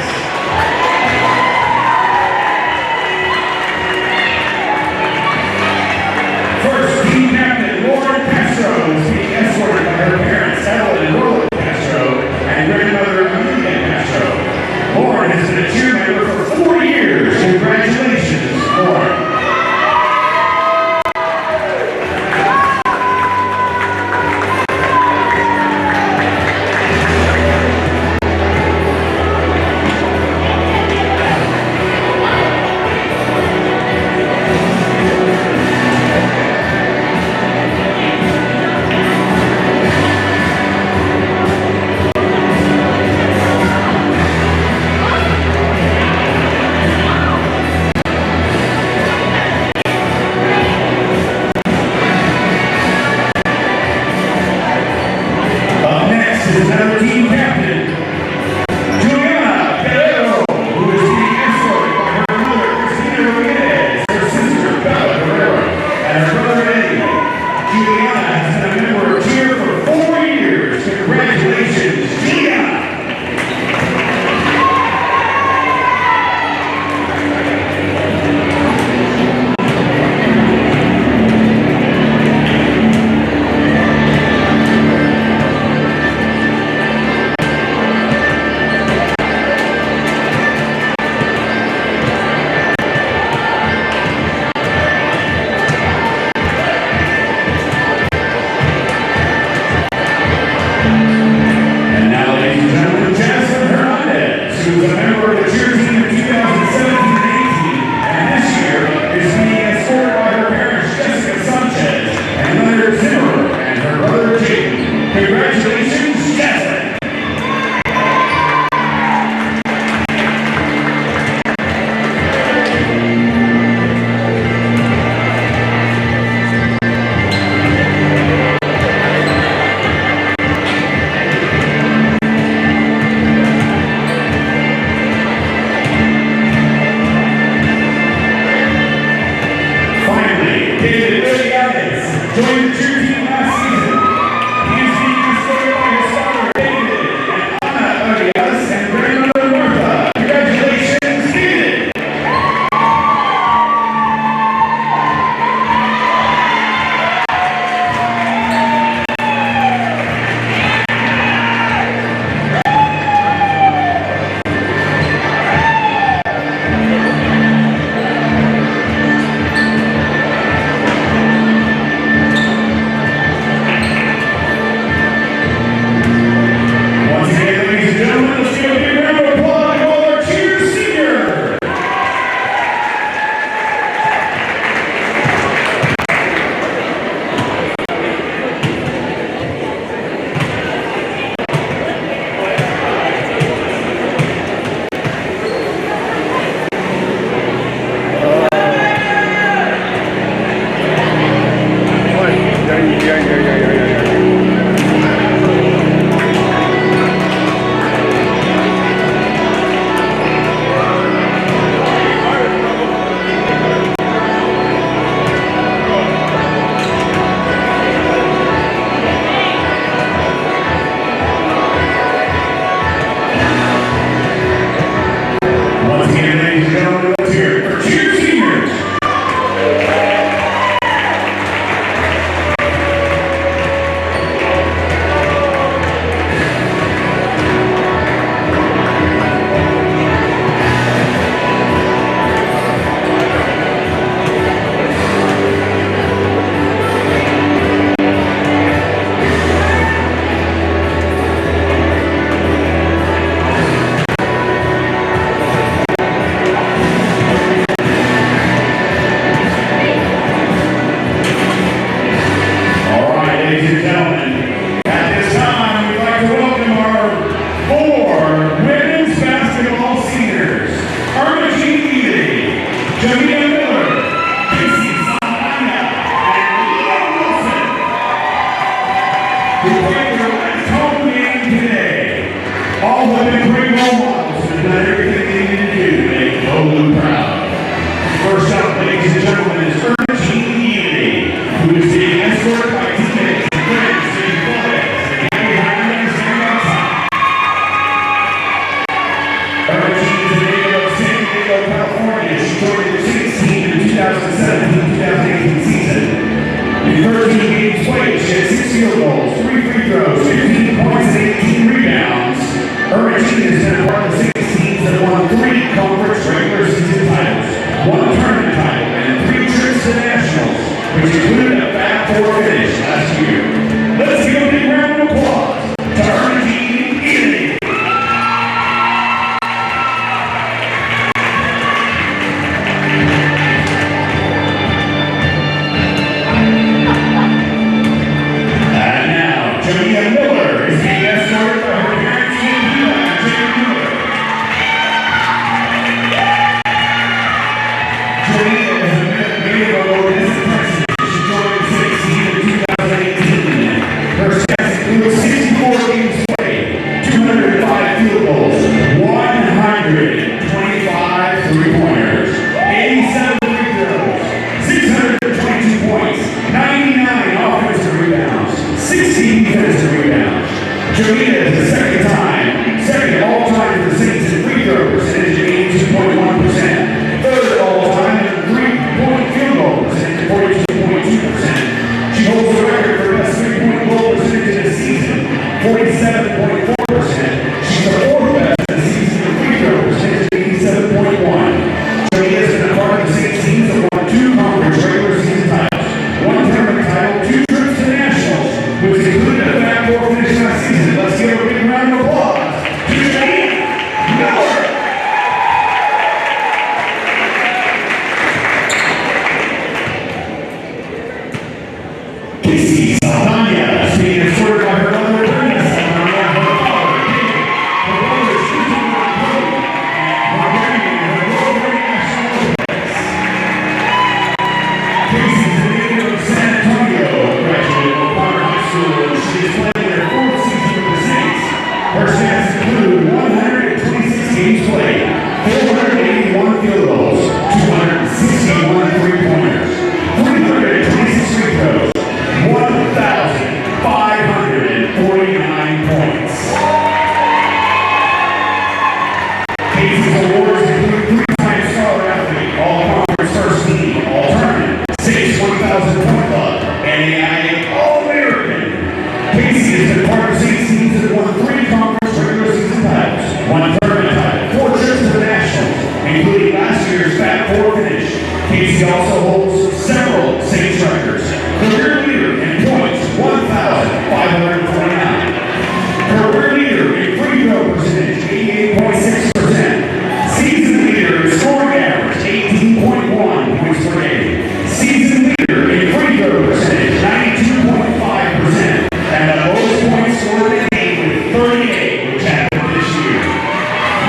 Speaker 2: 5-4 finish. Casey also holds several Saints records. Career leader in points, 1,549. Career leader in free throw percentage, 88.6%. Season leader in scoring average, 18.1 points per game. Season leader in free throw percentage, 92.5%. And the most points scored in a game with 38, which happened this year.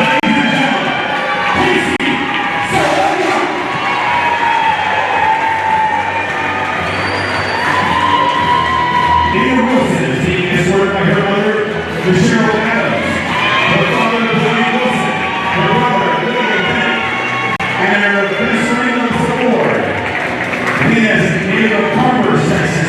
Speaker 2: Ladies and gentlemen, Casey Saraga. Nina Wilson is being escorted by her mother, Michelle Adams, her father, Billy Wilson, her brother, William Bennett, and her best friend of the board. Nina's native of Commerce, Texas,